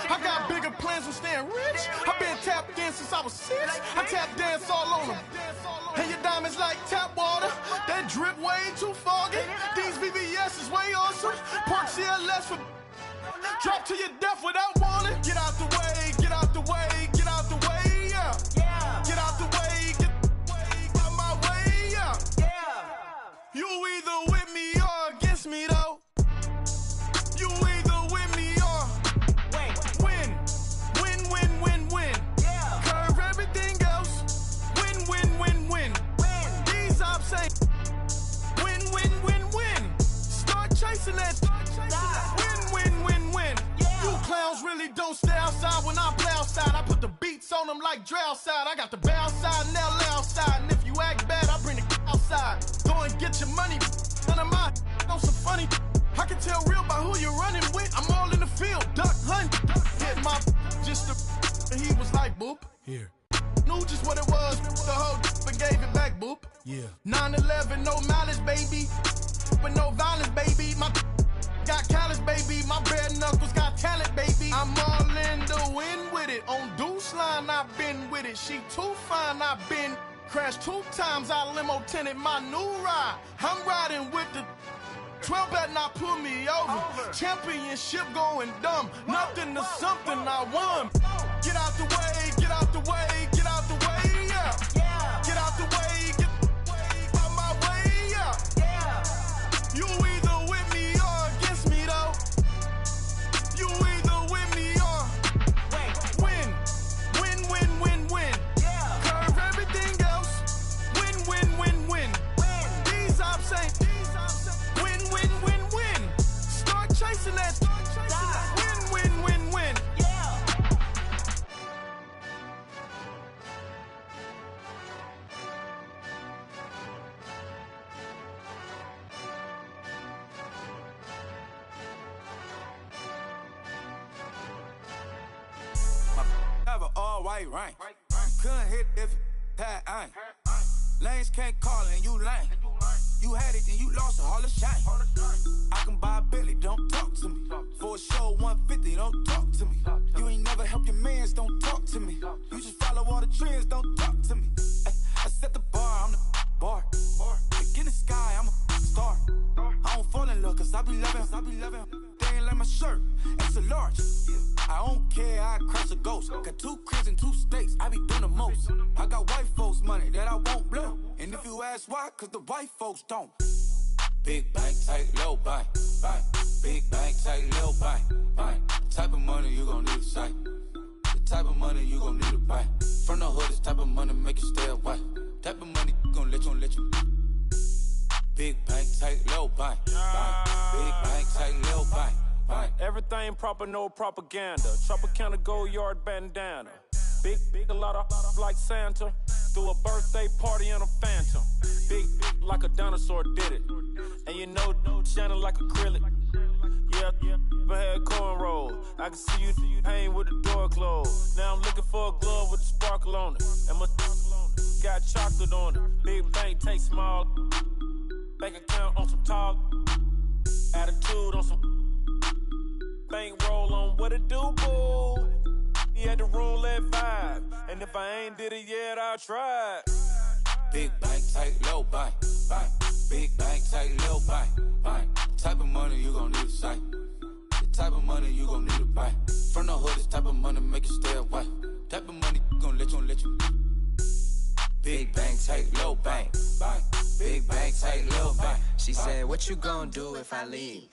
I got bigger plans than staying rich. I been tapped in since I was 6. I tap dance all on them. And your diamonds like tap water. That drip way too foggy. These VVS is way awesome. Park CLS for drop to your death without warning. Get out the way, yeah. Get out the way, get out my way, yeah. You either with me or against me though. You either with me or win. Curve everything else. Win. These ops ain't win. Start chasing that. Win. You clowns really don't stay outside when I play outside. I put the beats on them like drow side. I got the bow side and they'll lay outside. And if you act bad, I bring the outside. Go and get your money. None of my know some funny. I can tell real by who you're running with. I'm all in the field, duck hunt. Hit my just the he was like boop. Here. Knew just what it was. The whole and gave it back, boop. Yeah. 9/11, no mileage, baby. But no violence, baby. My got callous, baby. My bare knuckles got talent, baby. I'm all in the wind with it. On Deuce line, I've been with it. She too fine, I've been crashed 2 times. I limo tinted my new ride. I'm riding with the 12 better not pull me over. Championship going dumb. Nothing to something I won. Get out the way, yeah. Get out the way, get out my way, yeah. You either with me or against me though. You either with me or win. Curve everything else. Win. These ops ain't win. Start chasing that. Win. Have an all-white rank. Couldn't hit if it had ain't. Lanes can't call and you lame. You had it and you lost all the shine. I can buy a Billy, don't talk to me. For a show 150, don't talk to me. You ain't never help your mans, don't talk to me. You just follow all the trends, don't talk to me. I set the bar, I'm the bar. Like in the sky, I'm a star. I don't fall in love cause I be loving. They ain't like my shirt, extra large. I don't care, I crash a ghost. Got 2 cribs and 2 states, I be doing the most. I got white folks money that I won't blow. And if you ask why, cause the white folks don't. Big bank, tight, low bank. Big bank, tight, low bank. The type of money you gon' need to sight. The type of money you gon' need to buy. From the hood, this type of money make you stay away. Type of money gon' let you. Big bank, tight, low bank. Big bank, tight, low bank. Everything proper, no propaganda. Tropicana gold yard bandana. Big, a lot of like Santa. Threw a birthday party in a phantom. Big like a dinosaur did it. And you know, shining like acrylic. Yeah, but had cornrows. I can see you hang with the door closed. Now I'm looking for a glove with a sparkle on it. And my got chocolate on it. Big bank take small. Bank account on some talk. Attitude on some. Bank roll on what it do, boo. He had the roulette vibe. And if I ain't did it yet, I'll try. Big bank, tight, low bank. Big bank, tight, low bank. The type of money you gon' need to sight. The type of money you gon' need to buy. From the hood, this type of money make you stay away. Type of money gon' let you. Big bank, tight, low bank. Big bank, tight, low bank. She said, what you gon' do if I leave?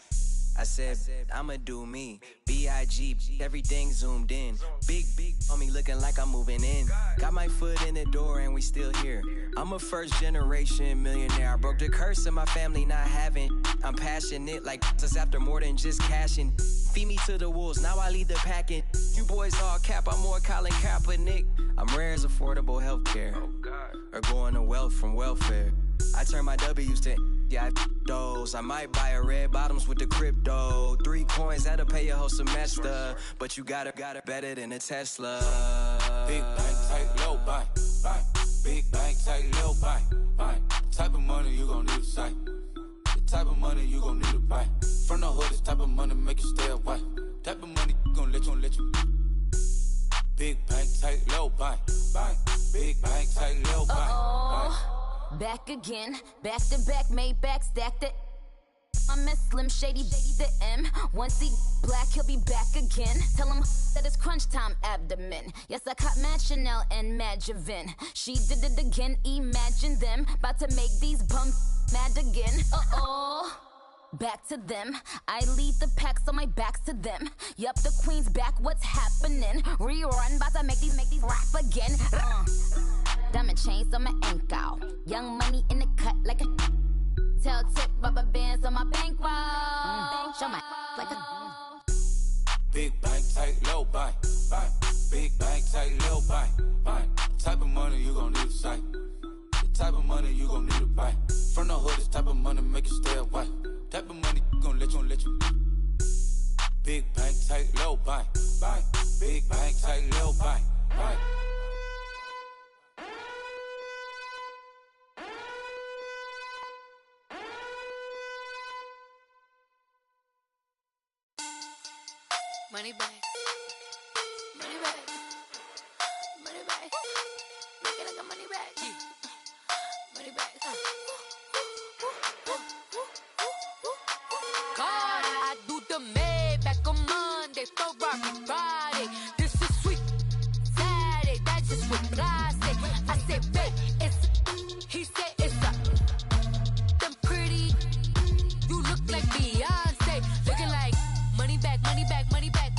I said, I'ma do me. B.I.G. Everything zoomed in. Big on me looking like I'm moving in. Got my foot in the door and we still here. I'm a first generation millionaire. I broke the curse of my family not having. I'm passionate like us after more than just cashing. Feed me to the wolves, now I lead the packing. You boys all cap, I'm more Colin Kaepernick. I'm rare as affordable healthcare. Or going to wealth from welfare. I turn my W's to yeah, those. I might buy a red bottoms with the crypto. 3 coins, had to pay your whole semester. But you got it better than a Tesla. Big bank, tight, low bank. Big bank, tight, low bank. Type of money you gon' need to sight. The type of money you gon' need to buy. From the hood, this type of money make you stay away. Type of money gon' let you. Big bank, tight, low bank. Big bank, tight, low bank. Back again, back to back, made back, stacked it. I'm a Slim Shady, the M. Once he black, he'll be back again. Tell him that it's crunch time abdomen. Yes, I caught Mad Chanel and Mad Javin. She did it again, imagine them. About to make these bums mad again. Back to them. I lead the pack, so my back's to them. Yup, the queen's back, what's happening? Rerun, about to make these rap again. Diamond chains on my ankle. Young money in the cut like a tail tip, rubber bands on my bankroll. Show my like a big bank, tight, low bank. Big bank, tight, low bank. Type of money you gon' need to sight. The type of money you gon' need to buy. From the hood, this type of money make you stay away. Type of money gon' let you. Big bank, tight, low bank. Big bank, tight, low bank. Money back. Money back. Money back. Make it like a money back. Money back. God, I do the Maybach on Monday, Ferrari Friday. This is sweet Saturday, that's just what I say. I said, babe, it's, he said it's a, them pretty, you look like Beyonce, looking like money back, money back, money back,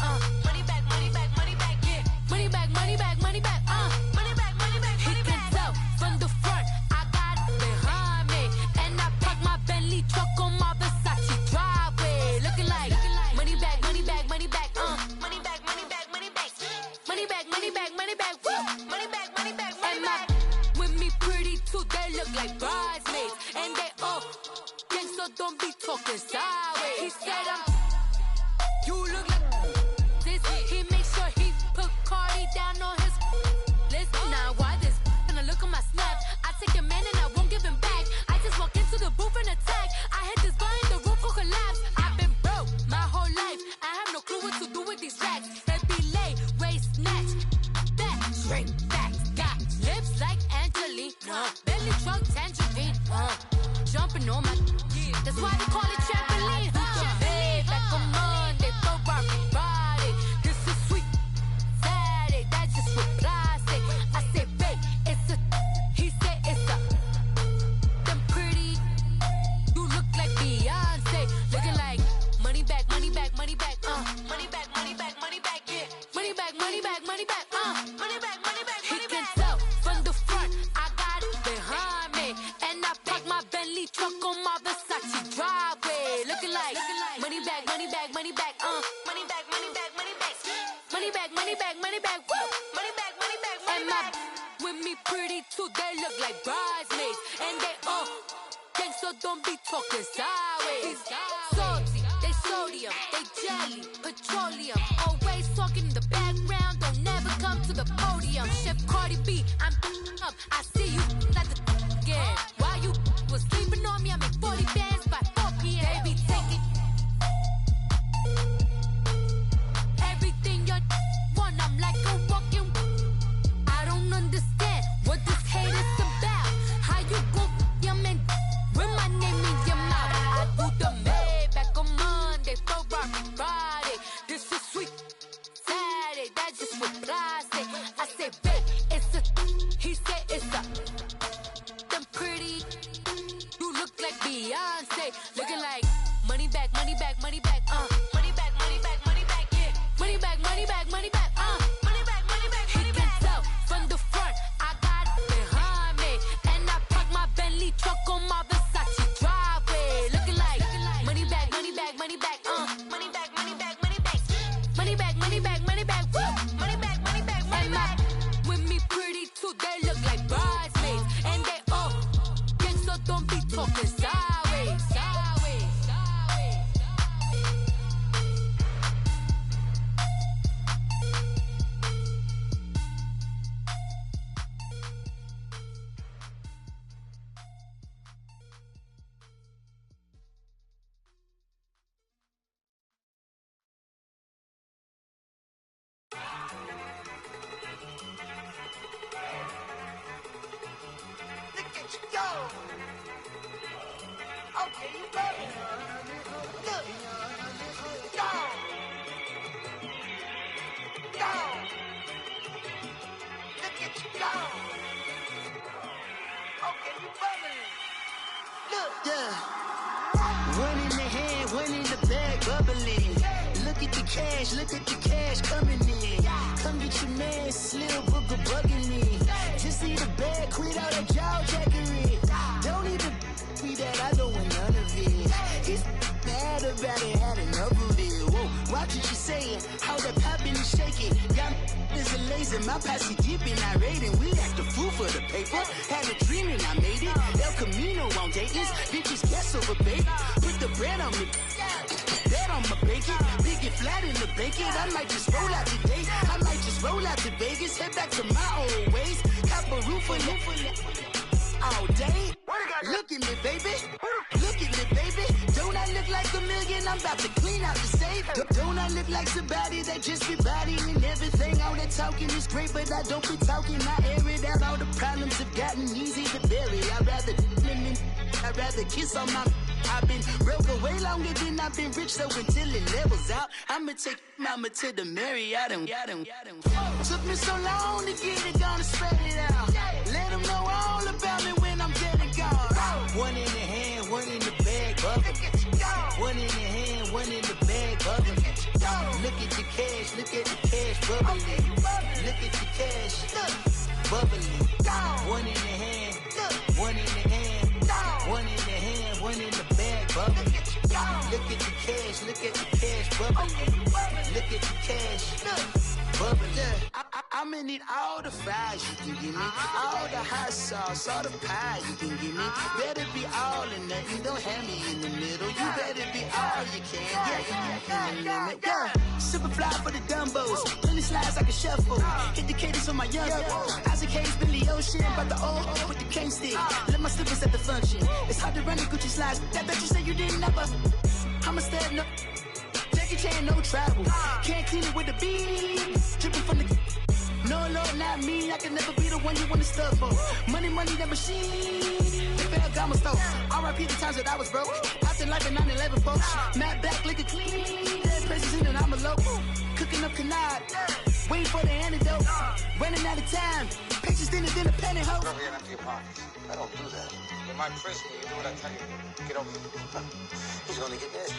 money back, money back, money back, yeah, money back, money back, money back, money back, money back, money back. He can tell from the front, I got it behind me, and I park my Bentley truck on my Versace driveway, looking like money back, money back, money back, money back, money back, money back, money back, money back, money back, woo, money back, money back, money back. With me pretty too, they look like bridesmaids, and they all gang, so don't be talking sideways. He said you look like this. He make sure he put Cardi down on his list. Now why this? Gonna look on my snap. I take your man and I won't give him back. I just walk into the booth and attack. I hit this guy in the roof will collapse. I've been broke my whole life. I have no clue what to do with these racks. Baby lay, waist snatch, back, straight back. Got lips like Angelina, belly truck tangerine. Jumping on my, that's why they call it trampoline. Back on Monday, Ferrari Friday. This is sweet Saturday, that's just what I say. I say, babe, it's a, he said it's a, them pretty, you look like Beyonce, looking like money back, money back, money back, money back, money back, money back, yeah, money back, money back, money back, money back, money back. He can tell from the front, I got it behind me, and I park my Bentley truck on my Versace driveway, looking like money back, money back, money back, money back, money back, money back, money back, money back, money back, woo, money back, money back, money back. With me pretty too, they look like bridesmaids, and they all gang, so don't be talking sideways. Salty, they sodium, they jelly, petroleum, always talking in the background, don't never come to the podium. Chef Cardi B, I'm up, I see you like the again. While you was sleeping on me, I make 40 bands by 4 p.m. Baby, take it. Everything you want, I'm like a walking. I don't understand what this hate is about. How you go your man with my name in your mouth? I do the Maybach on Monday, Ferrari Friday. This is sweet Saturday, that's just what I say. I say, babe, it's a, he said it's a, them pretty, you look like Beyonce, looking like money back, money back, money back, money back, money back, money back, yeah, money back, money back, money back, money back, money back, money back. He can tell from the front, I got it behind me, and I park my Bentley truck on my Versace driveway, looking like money back, money back, money back, money back, money back, money back, money back, money back, money back, woo, money back, money back, money back. With me pretty too, they look like bridesmaids, and they all gang, so don't be fucking sideways. Okay, you ready? Look. Go. Go. Look at you go. Okay, you bubbling. Look. Yeah. One in the hand, one in the bag, bubbling. Look at the cash coming in. Come get your man, Slim Booker bugging me. Just see the bag, quit all that jaw jackery. Don't even be that, I don't want none of it. It's bad about it, had enough of it. Whoa, watch what you saying, how that poppin' and shaking. Y'all is a lazy, my posse dipping, I raiding. We act a fool for the paper, had a dream and I made it. El Camino on Dayton's, bitches guess over bait. Put the bread on me, that on my bacon. Big it flat in the bacon, I might just roll out today. I might just roll out to Vegas, head back to my old ways. Cop a roof for all day. Look at me, baby. Look at me, baby. Don't I look like a million? I'm about to clean out the safe. Don't I look like somebody that just be bodying everything? All that talking is great, but I don't be talking. I air it out. All the problems have gotten easy to bury. I'd rather kiss on my. I've been broke way longer than I've been rich, so until it levels out, I'ma take mama to the Marriott and took me so long to get it, gonna spread it out. Let them know all about me when I'm dead and gone. One in the hand, one in the bag, bubbling. One in the hand, one in the bag, bubbling. Look at the cash, bubbling. Look at the cash, bubbling. One in the hand, one in the hand, one in the hand, one in the bag, bubbling. Look at the cash, bubbling. Look at the cash, bubbling. I'ma need all the fries you can give me, all the hot sauce, all the pie you can give me. Better be all or nothing, don't have me in the middle. You better be all you can, yeah. Super fly for the Dumbos, plenty slides like a shuffle. Hit the cadence for my young Isaac Hayes, Billy Ocean, about the old with the cane stick. Let my slippers at the function. It's hard to run the Gucci slides. I bet you say you didn't never. I'ma stand no. Jackie Chan, no travel. Can't clean it with the beat. Dripping from the. No, Lord, not me. I can never be the one you want to stuff for. Money, that machine. The Ferragamo store. R.I.P. the times that I was broke. Out in life in 9/11, folks. Matt back, liquor clean. Dead president, and I'm a local. Cooking up canard. Waiting for the antidote. Running out of time. Pictures thinner than a penny hoe. Never get empty your pockets. I don't do that. In my prison, you do what I tell you. Get over it. He's gonna get this.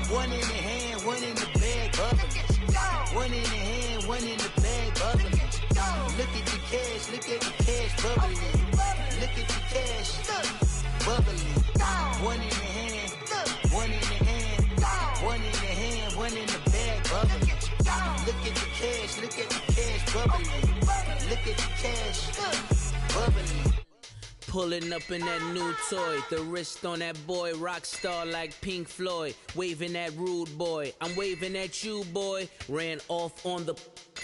One in the hand, one in the bag, bubbling. One in the hand, one in the bag, bubbling. Look at the cash, bubbling. Look at the cash, bubbling. One in the hand, one in the hand, one in the hand, one in the bag, bubbling. Look at the cash, bubbling. Look at the cash, bubbling. Pulling up in that new toy, the wrist on that boy, rock star like Pink Floyd, waving at rude boy, I'm waving at you boy, ran off on the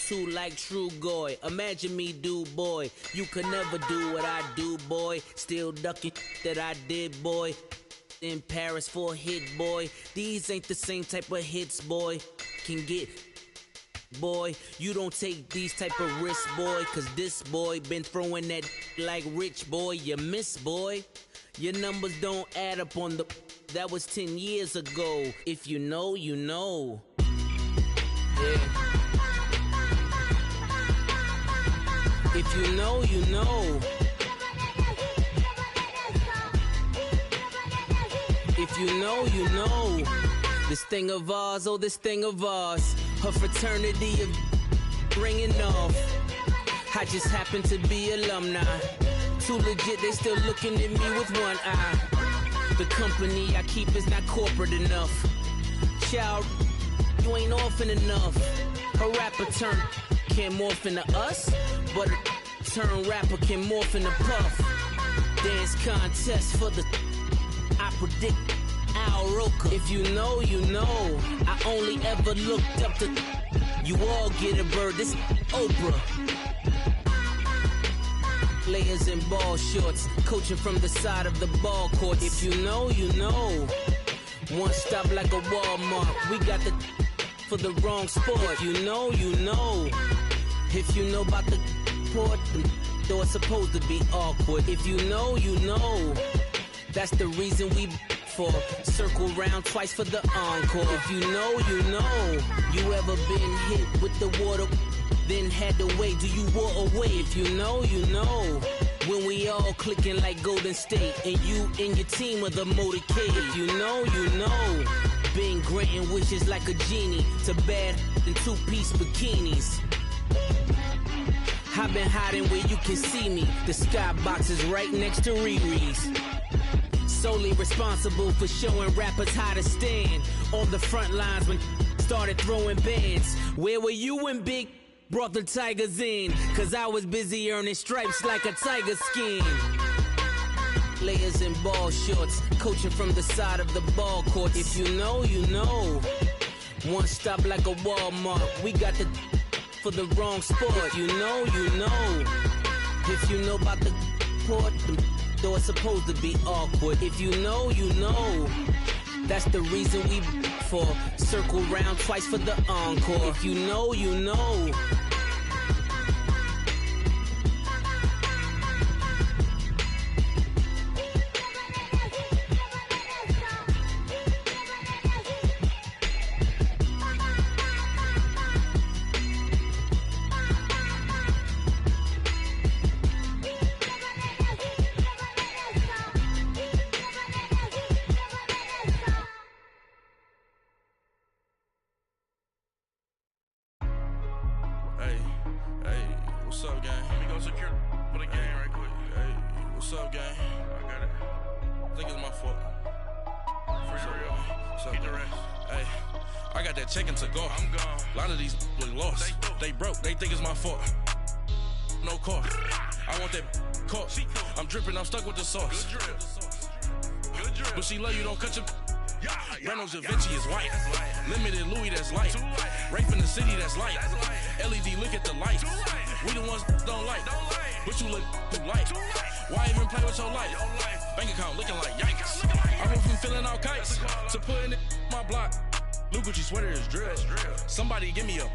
two like True Goy, imagine me do boy, you could never do what I do boy, still ducking that I did boy, in Paris for a hit boy, these ain't the same type of hits boy, can get boy, you don't take these type of risks, boy, cause this boy been throwing that like rich boy, you miss, boy. Your numbers don't add up on the, that was 10 years ago. If you know, you know. Yeah. If you know, you know. If you know, you know. This thing of ours, oh, this thing of ours. Her fraternity of ringing off. I just happen to be alumni. Too legit, they still looking at me with one eye. The company I keep is not corporate enough. Child, you ain't orphan enough. Her rapper turn can't morph into us, but a turn rapper can morph into Puff. Dance contest for the I predict Al Roker. If you know, you know. I only ever looked up to you all get a bird. This Oprah. Players in ball shorts, coaching from the side of the ball court. If you know, you know. One stop like a Walmart. We got the for the wrong sport. You know, you know. If you know about the port, though it's supposed to be awkward. If you know, you know. That's the reason we for circle round twice for the encore. If you know, you know. You ever been hit with the water, then had to wait? Do you walk away? If you know, you know. When we all clicking like Golden State, and you and your team of the motorcade. If you know, you know. Been granting wishes like a genie to bad in two-piece bikinis. I've been hiding where you can see me. The skybox is right next to Riri's. Solely responsible for showing rappers how to stand on the front lines when started throwing bands. Where were you when Big brought the Tigers in? Cause I was busy earning stripes like a tiger skin. Players in ball shorts, coaching from the side of the ball court. If you know, you know. One stop like a Walmart. We got the for the wrong sport. If you know, you know. If you know about the port, though it's supposed to be awkward. If you know, you know. That's the reason we for circle round twice for the encore. If you know, you know. What's up, gang? Let me go secure for the game right quick. Hey, what's up, gang? I got it. I think it's my fault. For real. What's up, get the rest. Hey, I got that chicken to go. I'm gone. A lot of these look lost. They broke. They think it's my fault. No car. I want that caught. I'm dripping. I'm stuck with the sauce. Good drip. Good drip. But she love you. Don't cut your. Reynolds Da Vinci is white. Limited Louis, that's light. Rape in the city, that's light. LED, look at the lights. We the ones don't like. But you look too light. Why even play with your life? Bank account looking like yikes. I went from filling out kites to putting it my block. Blue Gucci sweater is drill. Somebody give me a.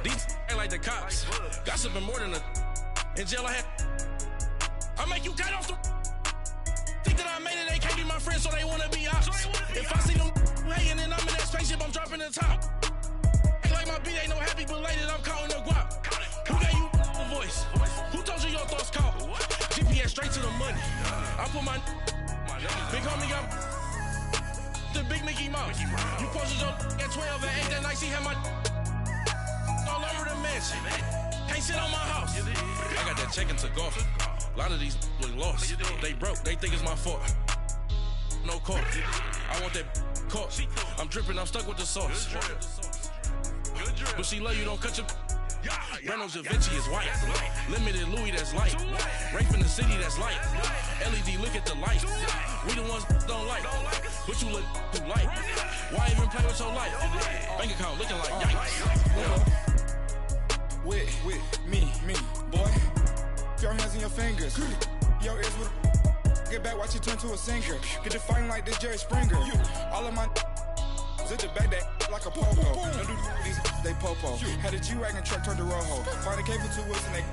These ain't like the cops. Gossiping more than a. In jail I had. I make you cut off the. Think that I made it, they can't be my friends, so they wanna be ops. If I see them hating and I'm in that spaceship, I'm dropping the top. Ain't like my beat, ain't no happy belated, I'm counting the guap. Who gave you a voice? Who told you your thoughts count? GPS straight to the money. I put my big homie up the big Mickey Mouse. You posted your at 12 and 8 that night, she had my all over the mansion. Can't sit on my house. I got that check into golf. A lot of these look lost. They broke, they think it's my fault. No car. I want that caught. I'm dripping, I'm stuck with the sauce. But she love you, don't cut your. Reynolds Da Vinci is white. Limited Louis, that's light. Rape in the city, that's light. LED, look at the lights. We the ones don't like. But you look too light. Why even play with your life? Bank account looking like yikes. With me, boy. Your hands and your fingers. Your ears with get back, watch you turn to a singer. Get to fighting like this Jerry Springer. All of my zit the back that like a popo. Don't do these they popo. Had a G-Wagon truck turned to Rojo. Find a cave for 2 weeks and they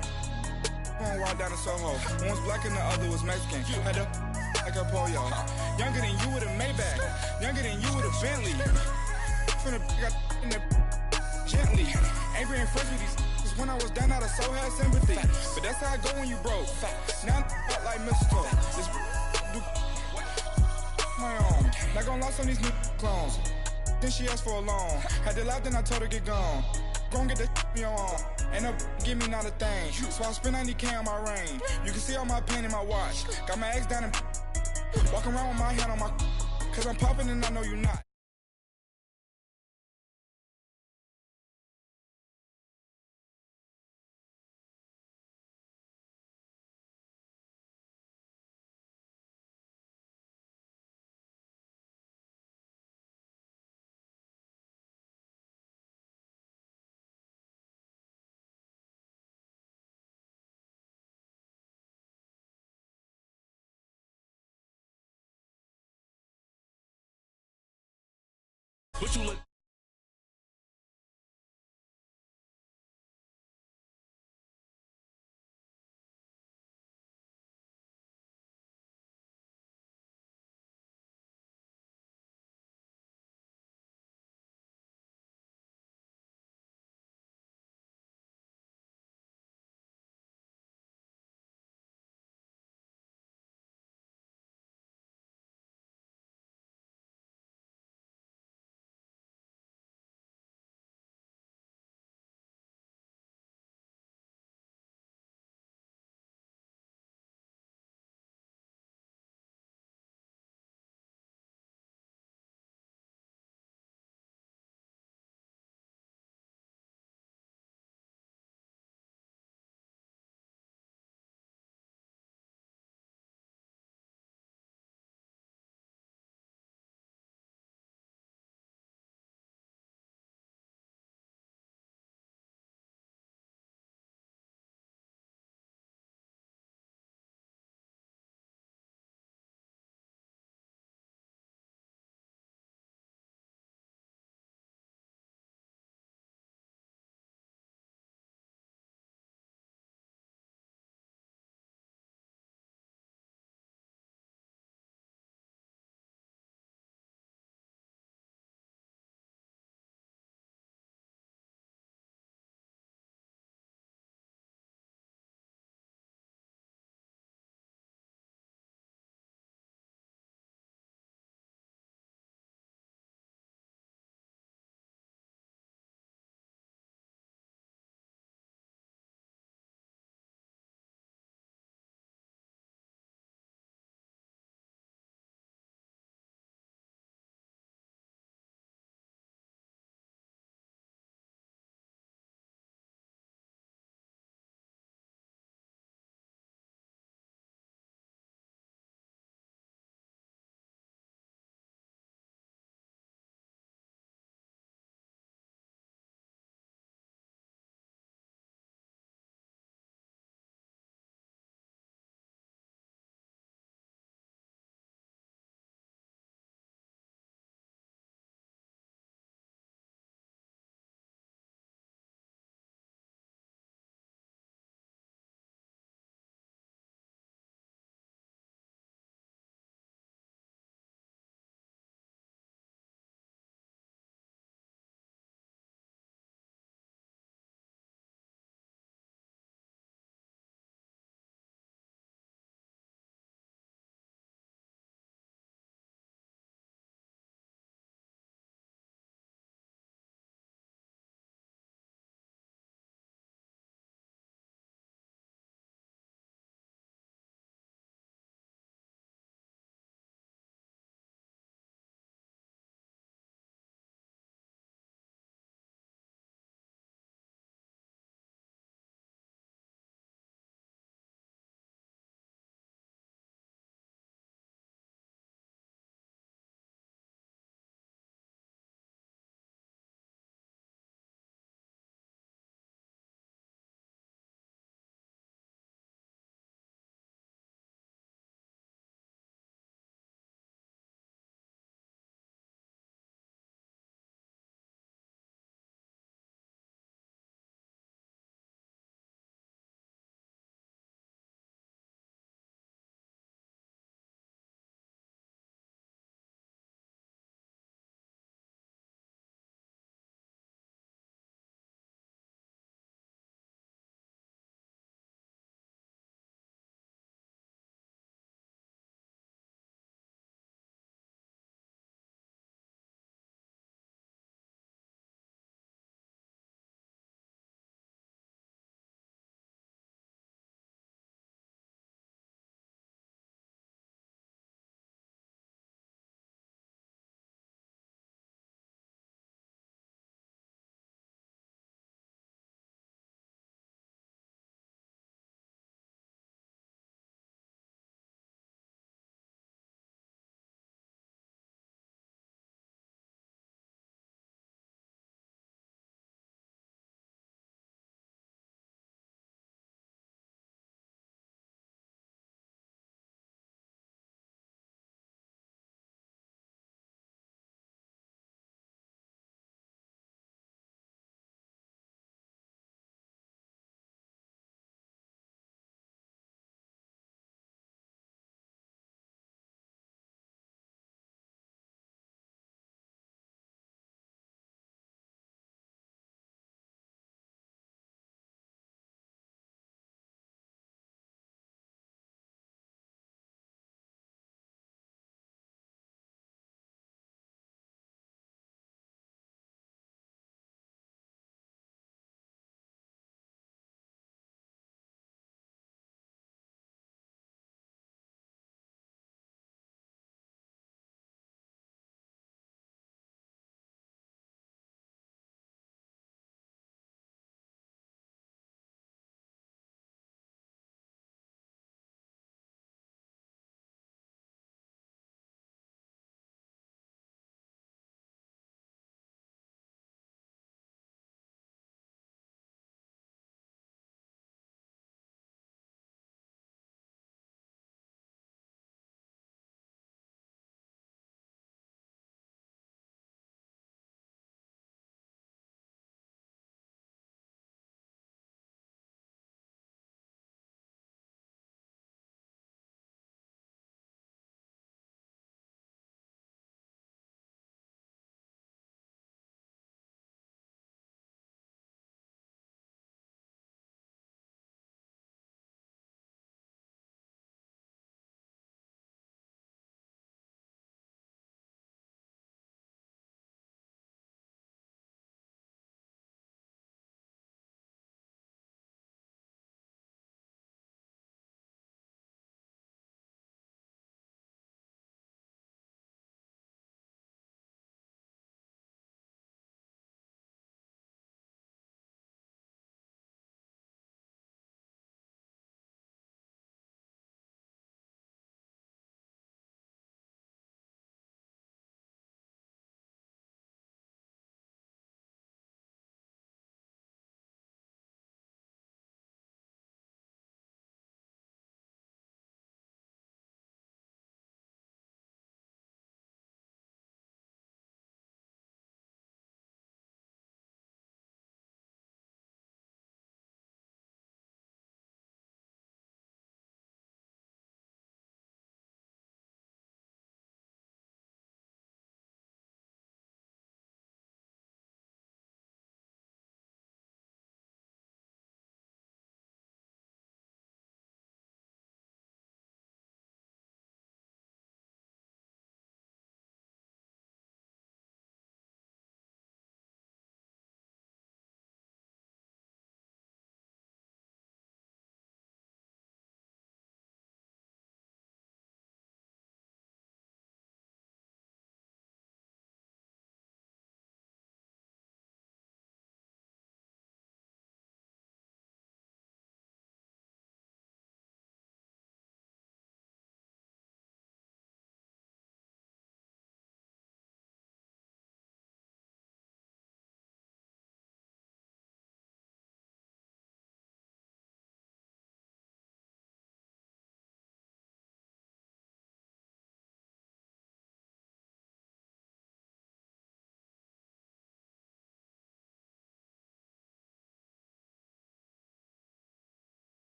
going wild down in Soho. One was black and the other was Mexican. Had a like a pollo. Younger than you with a Maybach. Younger than you with a Bentley. From the got in the gently. Ain't being friends with these. When I was down, I so had sympathy. But that's how I go when you broke. Now I'm like mistletoe. This my own. Not gonna lost on these new clones. Then she asked for a loan. Had to laugh, then I told her get gone. Gon' get that me on. Ain't no give me not a thing. So I spend 90K on my ring. You can see all my pain in my watch. Got my ex down and walking around with my hand on my. Cause I'm popping and I know you not. What you look?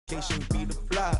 Vacation be the fly.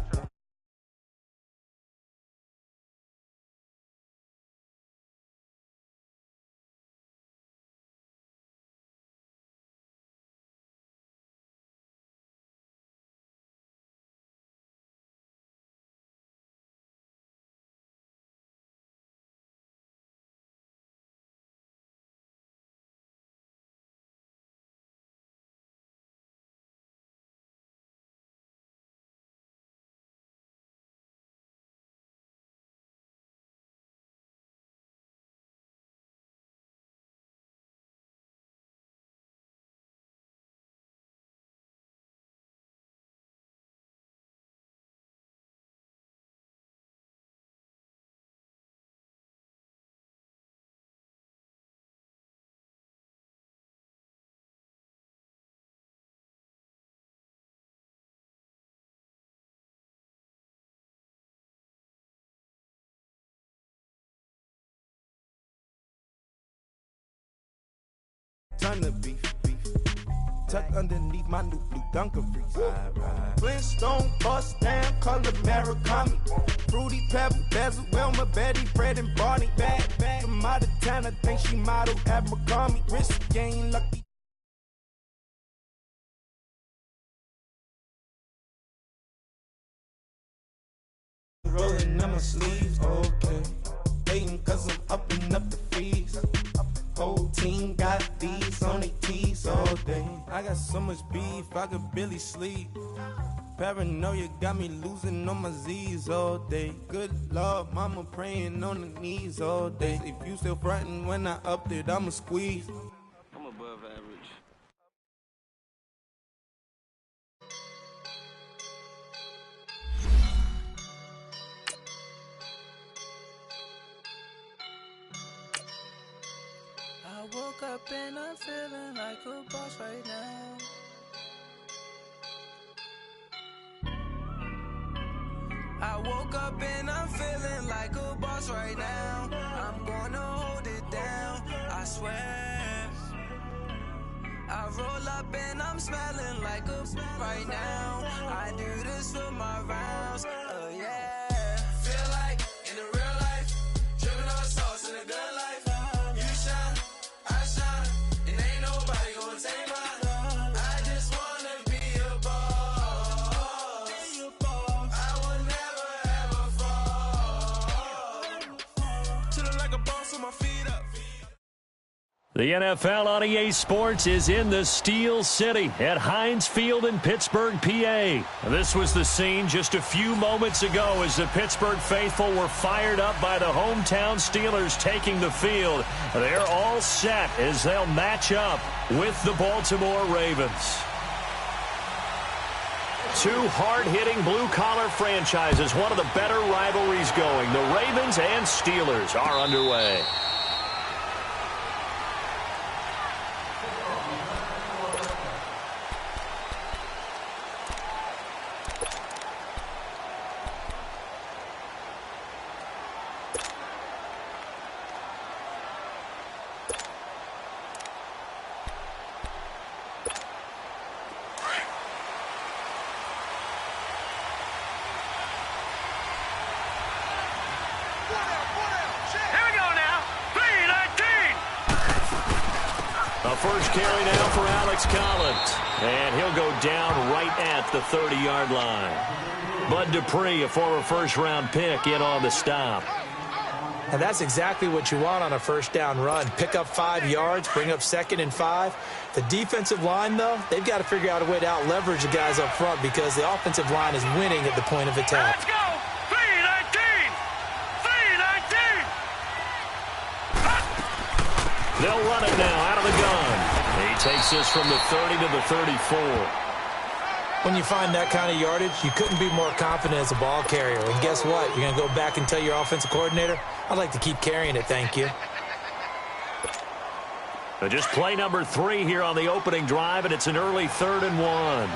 Ton of beef, tucked underneath my new blue Dunkaroos. Flintstone bust down, color Murakami. Fruity Pebble, Basil, Wilma, Betty, Fred, and Barney. Bad from out of town, I think she modeled at McCarmy. Risk game, lucky. Rolling on my sleeves, okay. Waiting cause I'm upping up the fees. Whole team got these on their tees all day. I got so much beef, I could barely sleep. Paranoia got me losing on my Z's all day. Good Lord, mama praying on the knees all day. If you still frontin' when I upped it, I'ma squeeze. I'm above average. I woke up and I'm feeling like a boss right now. I woke up and I'm feeling like a boss right now. I'm gonna hold it down, I swear. I roll up and I'm smelling like a right now. I do this for my rounds, oh yeah. Feel like in the real life, dripping on sauce in a good life. You shine, I shine, and ain't nobody gonna take mine. I just wanna be a boss. I will never ever fall. Chillin' like a boss with my feet up. The NFL on EA Sports is in the Steel City at Heinz Field in Pittsburgh, PA. This was the scene just a few moments ago as the Pittsburgh faithful were fired up by the hometown Steelers taking the field. They're all set as they'll match up with the Baltimore Ravens. Two hard-hitting blue-collar franchises, one of the better rivalries going. The Ravens and Steelers are underway. First carry now for Alex Collins. And he'll go down right at the 30-yard line. Bud Dupree, a former first-round pick, in on the stop. And that's exactly what you want on a first down run. Pick up 5 yards, bring up 2nd and 5. The defensive line, though, they've got to figure out a way to out-leverage the guys up front because the offensive line is winning at the point of attack. Let's go! 3-19! 3-19! They'll run it now out of the gun. He takes this from the 30 to the 34. When you find that kind of yardage, you couldn't be more confident as a ball carrier. And guess what? You're going to go back and tell your offensive coordinator, I'd like to keep carrying it, thank you. But just play number 3 here on the opening drive, and it's an early 3rd and 1.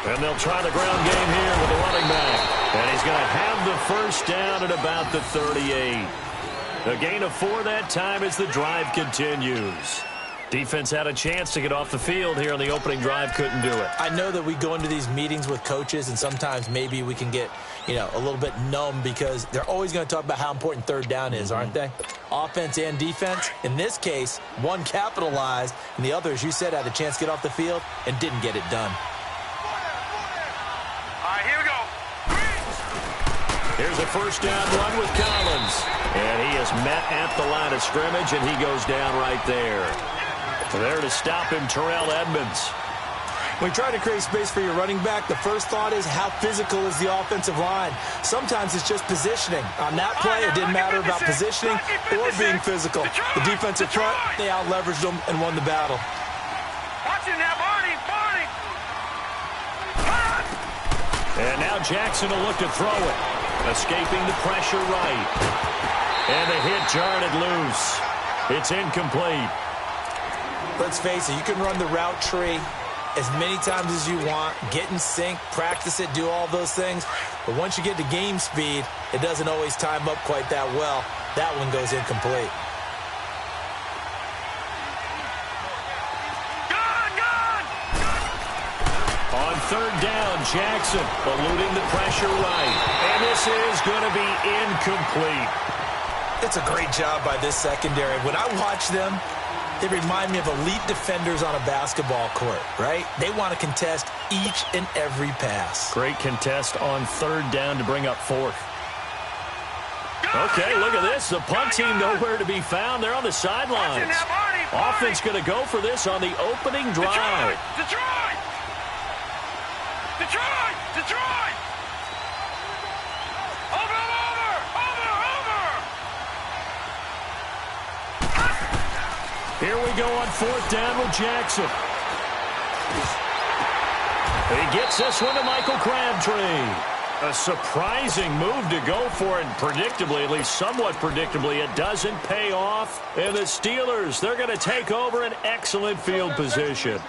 And they'll try the ground game here with the running back. And he's going to have the first down at about the 38. A gain of 4 that time as the drive continues. Defense had a chance to get off the field here on the opening drive, couldn't do it. I know that we go into these meetings with coaches, and sometimes maybe we can get, a little bit numb because they're always going to talk about how important third down is, aren't they? Offense and defense. In this case, one capitalized, and the other, as you said, had a chance to get off the field and didn't get it done. All right, here we go. Here's a first down run with Collins. And he is met at the line of scrimmage, and he goes down right there. There to stop him, Terrell Edmonds. When you try to create space for your running back, the first thought is how physical is the offensive line. Sometimes it's just positioning. On that play, it didn't matter about positioning or being physical. The defensive front, they out-leveraged them and won the battle. Watch it now, Barney. And now Jackson will look to throw it. Escaping the pressure right. And the hit jarred loose. It's incomplete. Let's face it, you can run the route tree as many times as you want, get in sync, practice it, do all those things. But once you get to game speed, it doesn't always time up quite that well. That one goes incomplete. On third down, Jackson eluding the pressure right. And this is going to be incomplete. It's a great job by this secondary. When I watch them, they remind me of elite defenders on a basketball court, right? They want to contest each and every pass. Great contest on third down to bring up fourth. Okay, look at this. The punt team nowhere to be found. They're on the sidelines. Offense going to go for this on the opening drive. Detroit! Here we go on fourth down with Jackson. He gets this one to Michael Crabtree. A surprising move to go for it, and predictably, at least somewhat predictably, it doesn't pay off. And the Steelers, they're going to take over an excellent field position.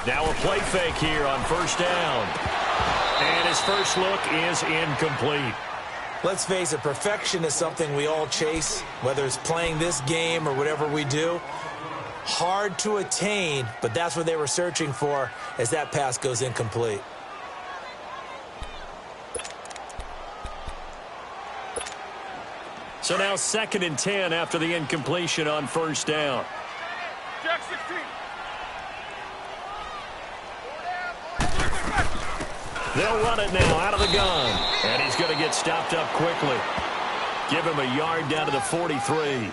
Now a play fake here on first down. And his first look is incomplete. Let's face it, perfection is something we all chase, whether it's playing this game or whatever we do. Hard to attain, but that's what they were searching for as that pass goes incomplete. So now 2nd and 10 after the incompletion on first down. Jack 16. They'll run it now out of the gun. And he's going to get stopped up quickly. Give him a yard down to the 43.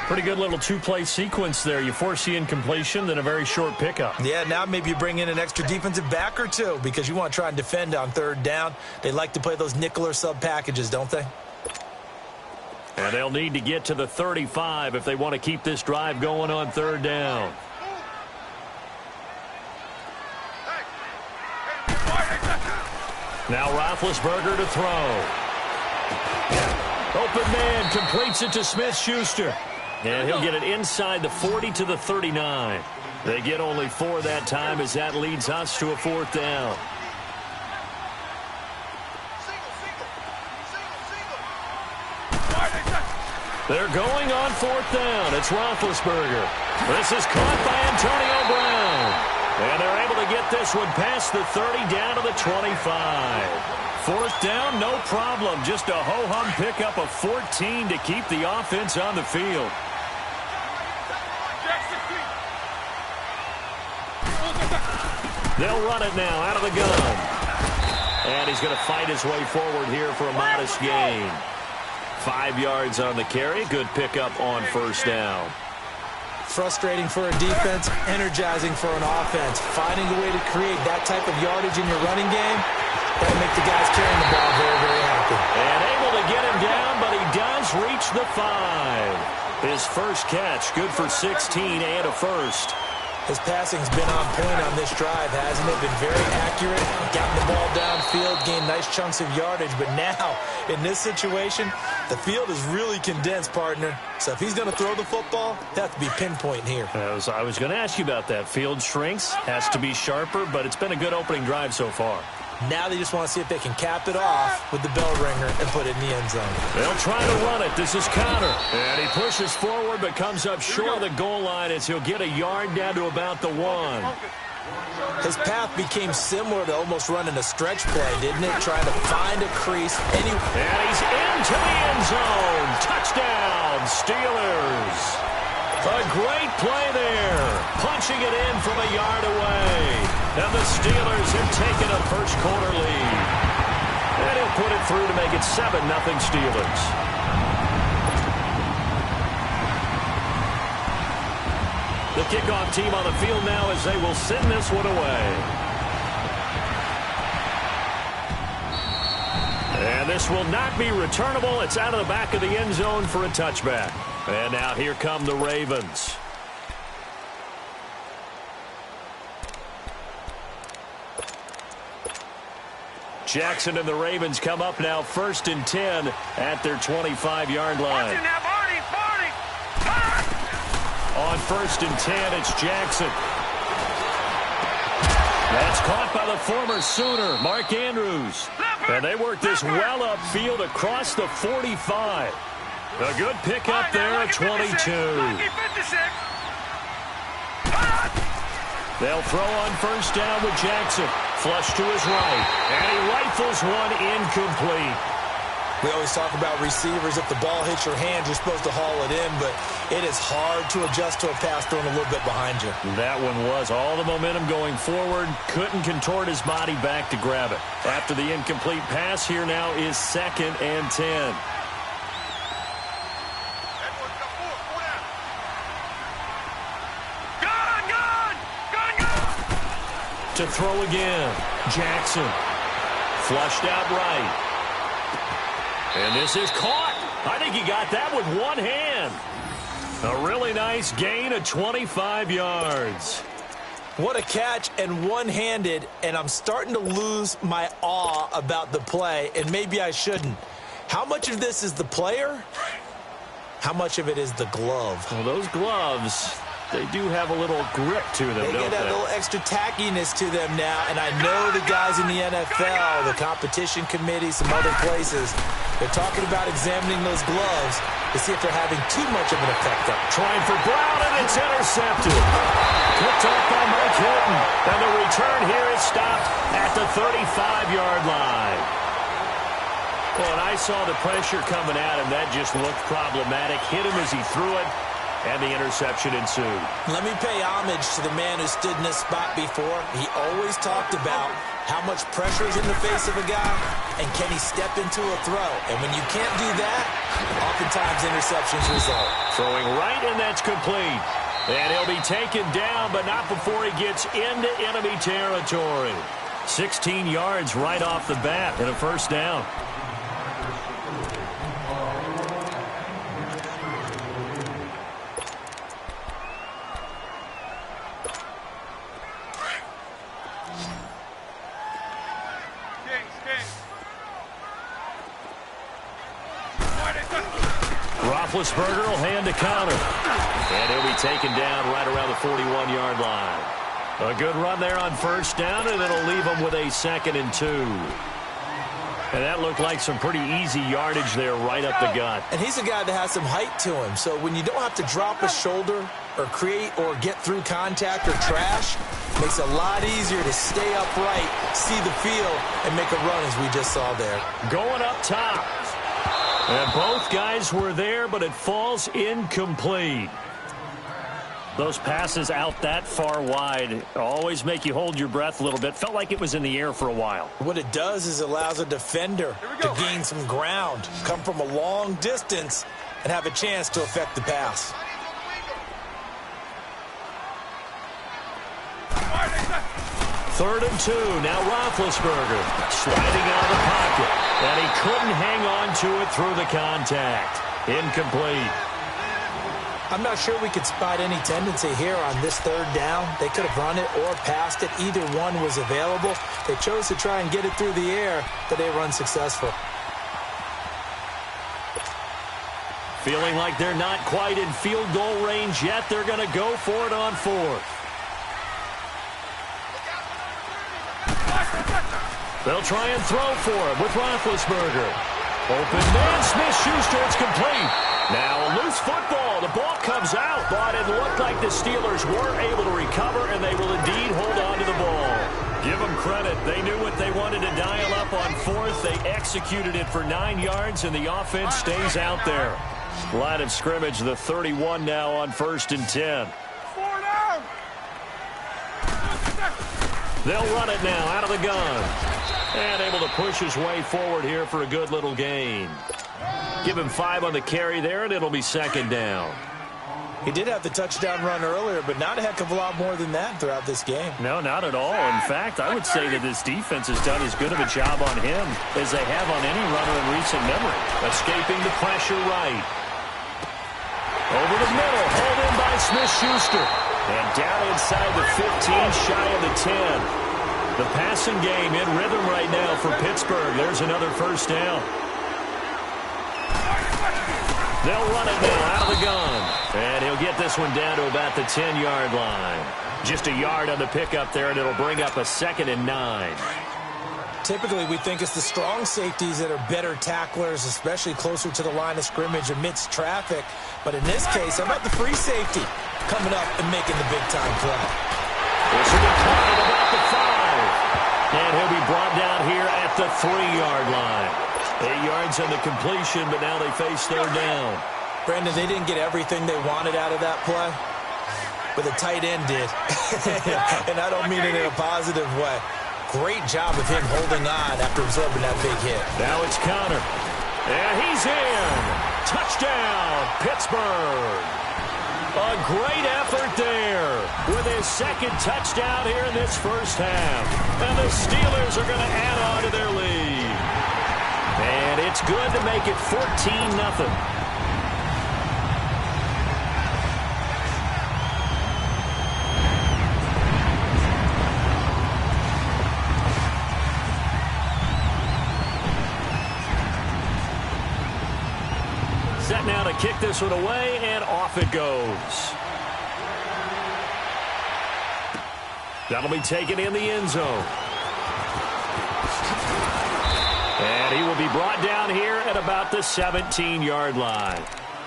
Pretty good little two-play sequence there. You force the incompletion, then a very short pickup. Yeah, now maybe you bring in an extra defensive back or two because you want to try and defend on third down. They like to play those nickel or sub packages, don't they? And they'll need to get to the 35 if they want to keep this drive going on third down. Now Roethlisberger to throw. Open man completes it to Smith-Schuster. And he'll get it inside the 40 to the 39. They get only 4 that time as that leads us to a fourth down. They're going on fourth down. It's Roethlisberger. This is caught by Antonio Brown. And they're able to get this one past the 30 down to the 25. Fourth down, no problem. Just a ho-hum pickup of 14 to keep the offense on the field. They'll run it now out of the gun. And he's going to fight his way forward here for a modest gain. 5 yards on the carry. Good pickup on first down. Frustrating for a defense, energizing for an offense. Finding a way to create that type of yardage in your running game, that'll make the guys carrying the ball very, very happy. And able to get him down, but he does reach the 5. His first catch, good for 16 and a first. His passing's been on point on this drive, hasn't it? Been very accurate, gotten the ball downfield, gained nice chunks of yardage. But now, in this situation, the field is really condensed, partner. So if he's going to throw the football, that has to be pinpoint here. I was going to ask you about that. Field shrinks, has to be sharper, but it's been a good opening drive so far. Now they just want to see if they can cap it off with the bell ringer and put it in the end zone. They'll try to run it. This is Connor. And he pushes forward but comes up short of the goal line as he'll get a yard down to about the 1. His path became similar to almost running a stretch play, didn't it? Trying to find a crease. And he's into the end zone. Touchdown, Steelers. A great play there. Punching it in from a yard away. And the Steelers have taken a first-quarter lead. And he'll put it through to make it 7-0 Steelers. The kickoff team on the field now as they will send this one away. And this will not be returnable. It's out of the back of the end zone for a touchback. And now here come the Ravens. Jackson and the Ravens come up now 1st and 10 at their 25-yard line. On 1st and 10, it's Jackson. That's caught by the former Sooner, Mark Andrews. And they work this well upfield across the 45. A good pickup there at 22. They'll throw on 1st down with Jackson. Flush to his right. And he rifles one incomplete. We always talk about receivers. If the ball hits your hand, you're supposed to haul it in, but it is hard to adjust to a pass thrown a little bit behind you. That one was all the momentum going forward. Couldn't contort his body back to grab it. After the incomplete pass, here now is 2nd and 10. To throw again. Jackson. Flushed out right. And this is caught. I think he got that with one hand. A really nice gain of 25 yards. What a catch, and one-handed, and I'm starting to lose my awe about the play, and maybe I shouldn't. How much of this is the player? How much of it is the glove? Well, those gloves, they do have a little grip to them, don't they? They get a little extra tackiness to them now, and I know the guys in the NFL, the competition committee, some other places, they're talking about examining those gloves to see if they're having too much of an effect up. Trying for Brown, and it's intercepted. Picked off by Mike Hilton, and the return here is stopped at the 35-yard line. Well, and I saw the pressure coming at him. That just looked problematic. Hit him as he threw it, and the interception ensued. Let me pay homage to the man who stood in this spot before. He always talked about how much pressure is in the face of a guy, and can he step into a throw. And when you can't do that, oftentimes interceptions result. Throwing right, and that's complete. And he'll be taken down, but not before he gets into enemy territory. 16 yards right off the bat and a first down. Roethlisberger will hand to Connor. And he'll be taken down right around the 41-yard line. A good run there on first down, and it'll leave him with a 2nd and 2. And that looked like some pretty easy yardage there right up the gut. And he's a guy that has some height to him. So when you don't have to drop a shoulder or create or get through contact or trash, it makes it a lot easier to stay upright, see the field, and make a run as we just saw there. Going up top. And both guys were there, but it falls incomplete. Those passes out that far wide always make you hold your breath a little bit. Felt like it was in the air for a while. What it does is it allows a defender to gain some ground, come from a long distance, and have a chance to affect the pass. Third and 2. Now Roethlisberger sliding out of the pocket. And he couldn't hang on to it through the contact. Incomplete. I'm not sure we could spot any tendency here on this third down. They could have run it or passed it. Either one was available. They chose to try and get it through the air, but they run successful. Feeling like they're not quite in field goal range yet. They're going to go for it on 4th. They'll try and throw for him with Roethlisberger. Open man, Smith-Schuster, it's complete. Now a loose football. The ball comes out, but it looked like the Steelers were able to recover, and they will indeed hold on to the ball. Give them credit. They knew what they wanted to dial up on fourth. They executed it for 9 yards, and the offense stays out there. Line of scrimmage, the 31 now on 1st and 10. They'll run it now out of the gun. And able to push his way forward here for a good little gain. Give him 5 on the carry there, and it'll be 2nd down. He did have the touchdown run earlier, but not a heck of a lot more than that throughout this game. No, not at all. In fact, I would say that this defense has done as good of a job on him as they have on any runner in recent memory. Escaping the pressure right. Over the middle, hauled in by Smith-Schuster. And down inside the 15, shy of the 10. The passing game in rhythm right now for Pittsburgh. There's another 1st down. They'll run it now out of the gun. And he'll get this one down to about the 10-yard line. Just a yard on the pickup there, and it'll bring up a 2nd and 9. Typically, we think it's the strong safeties that are better tacklers, especially closer to the line of scrimmage amidst traffic. But in this case, how about the free safety coming up and making the big-time play? This will be caught at about the 5. And he'll be brought down here at the 3-yard line. 8 yards on the completion, but now they face 3rd down. Brandon, they didn't get everything they wanted out of that play, but the tight end did. And I don't mean it in a positive way. Great job of him holding on after absorbing that big hit. Now it's Connor. And he's in. Touchdown, Pittsburgh. A great effort there with his 2nd touchdown here in this first half. And the Steelers are going to add on to their lead. And it's good to make it 14-0. Set now to kick this one away, and off it goes. That'll be taken in the end zone. And he will be brought down here at about the 17-yard line.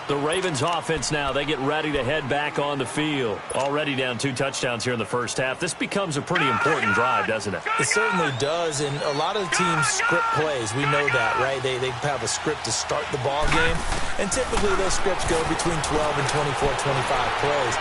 The Ravens offense now, they get ready to head back on the field. Already down 2 touchdowns here in the first half. This becomes a pretty important drive, doesn't it? It certainly does, and a lot of the teams script plays. We know that, right? They have a script to start the ball game, and typically those scripts go between 12 and 24, 25 plays.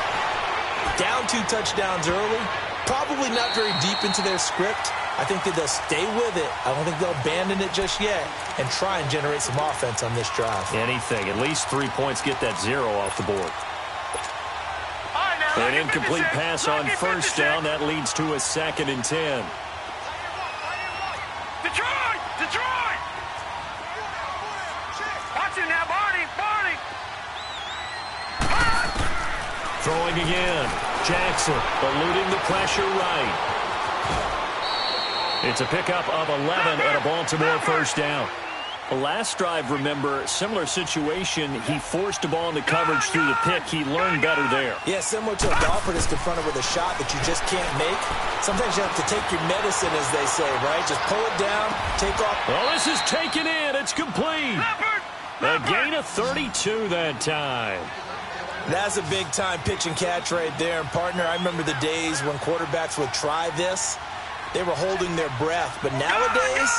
Down 2 touchdowns early, probably not very deep into their script. I think that they'll stay with it. I don't think they'll abandon it just yet and try and generate some offense on this drive. Anything. At least 3 points. Get that 0 off the board. An incomplete pass on 1st down. That leads to a 2nd and 10. Detroit! Detroit! Watch it now, Barney! Barney! Throwing again. Jackson eluding the pressure right. It's a pickup of 11 and a Baltimore 1st down. The last drive, remember, similar situation. He forced the ball into coverage through the pick. He learned better there. Yeah, similar to a golfer that's confronted with a shot that you just can't make. Sometimes you have to take your medicine, as they say, right? Just pull it down, take off. Well, this is taken in. It's complete. A gain of 32 that time. That's a big-time pitch and catch right there. And, partner, I remember the days when quarterbacks would try this. They were holding their breath. But nowadays,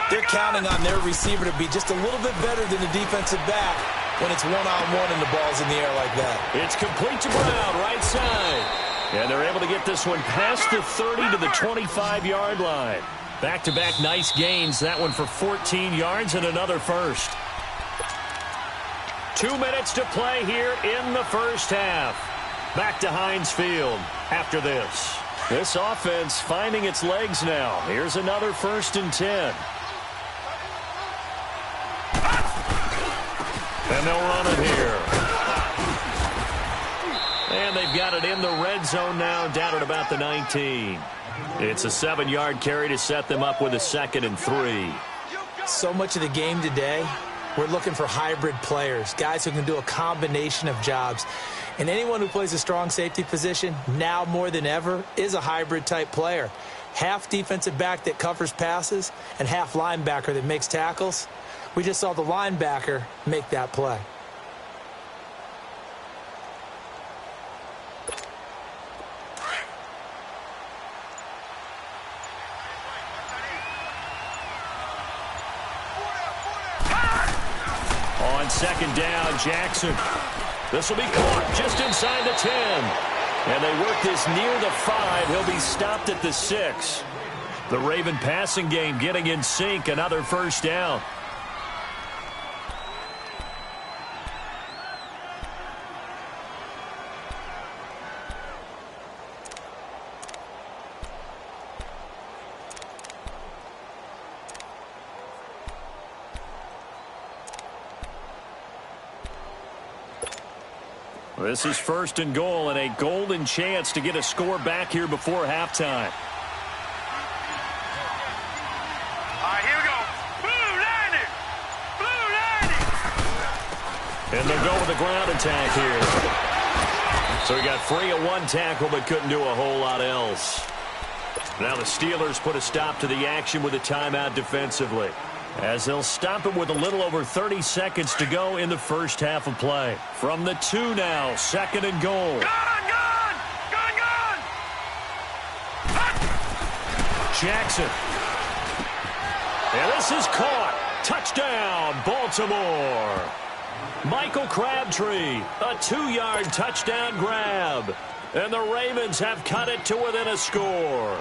they're counting on their receiver to be just a little bit better than the defensive back when it's one-on-one and the ball's in the air like that. It's complete to Brown, right side. And they're able to get this one past the 30 to the 25-yard line. Back-to-back nice gains. That one for 14 yards and another first. 2 minutes to play here in the first half. Back to Heinz Field after this. This offense finding its legs now. Here's another 1st and 10. And they'll run it here. And they've got it in the red zone now, down at about the 19. It's a 7-yard carry to set them up with a 2nd and 3. So much of the game today, we're looking for hybrid players, guys who can do a combination of jobs. And anyone who plays a strong safety position, now more than ever, is a hybrid-type player. half defensive back that covers passes and half linebacker that makes tackles. We just saw the linebacker make that play. On second down, Jackson. This will be caught just inside the 10. And they work this near the 5. He'll be stopped at the 6. The Raven passing game getting in sync. Another first down. This is first and goal and a golden chance to get a score back here before halftime. All right, here we go. Blue landing! Blue landing! And they'll go with a ground attack here. So he got free of one tackle but couldn't do a whole lot else. Now the Steelers put a stop to the action with a timeout defensively, as they'll stop it with a little over 30 seconds to go in the first half of play. From the 2 now, second and goal. Jackson. And this is caught. Touchdown, Baltimore. Michael Crabtree, a 2-yard touchdown grab. And the Ravens have cut it to within a score.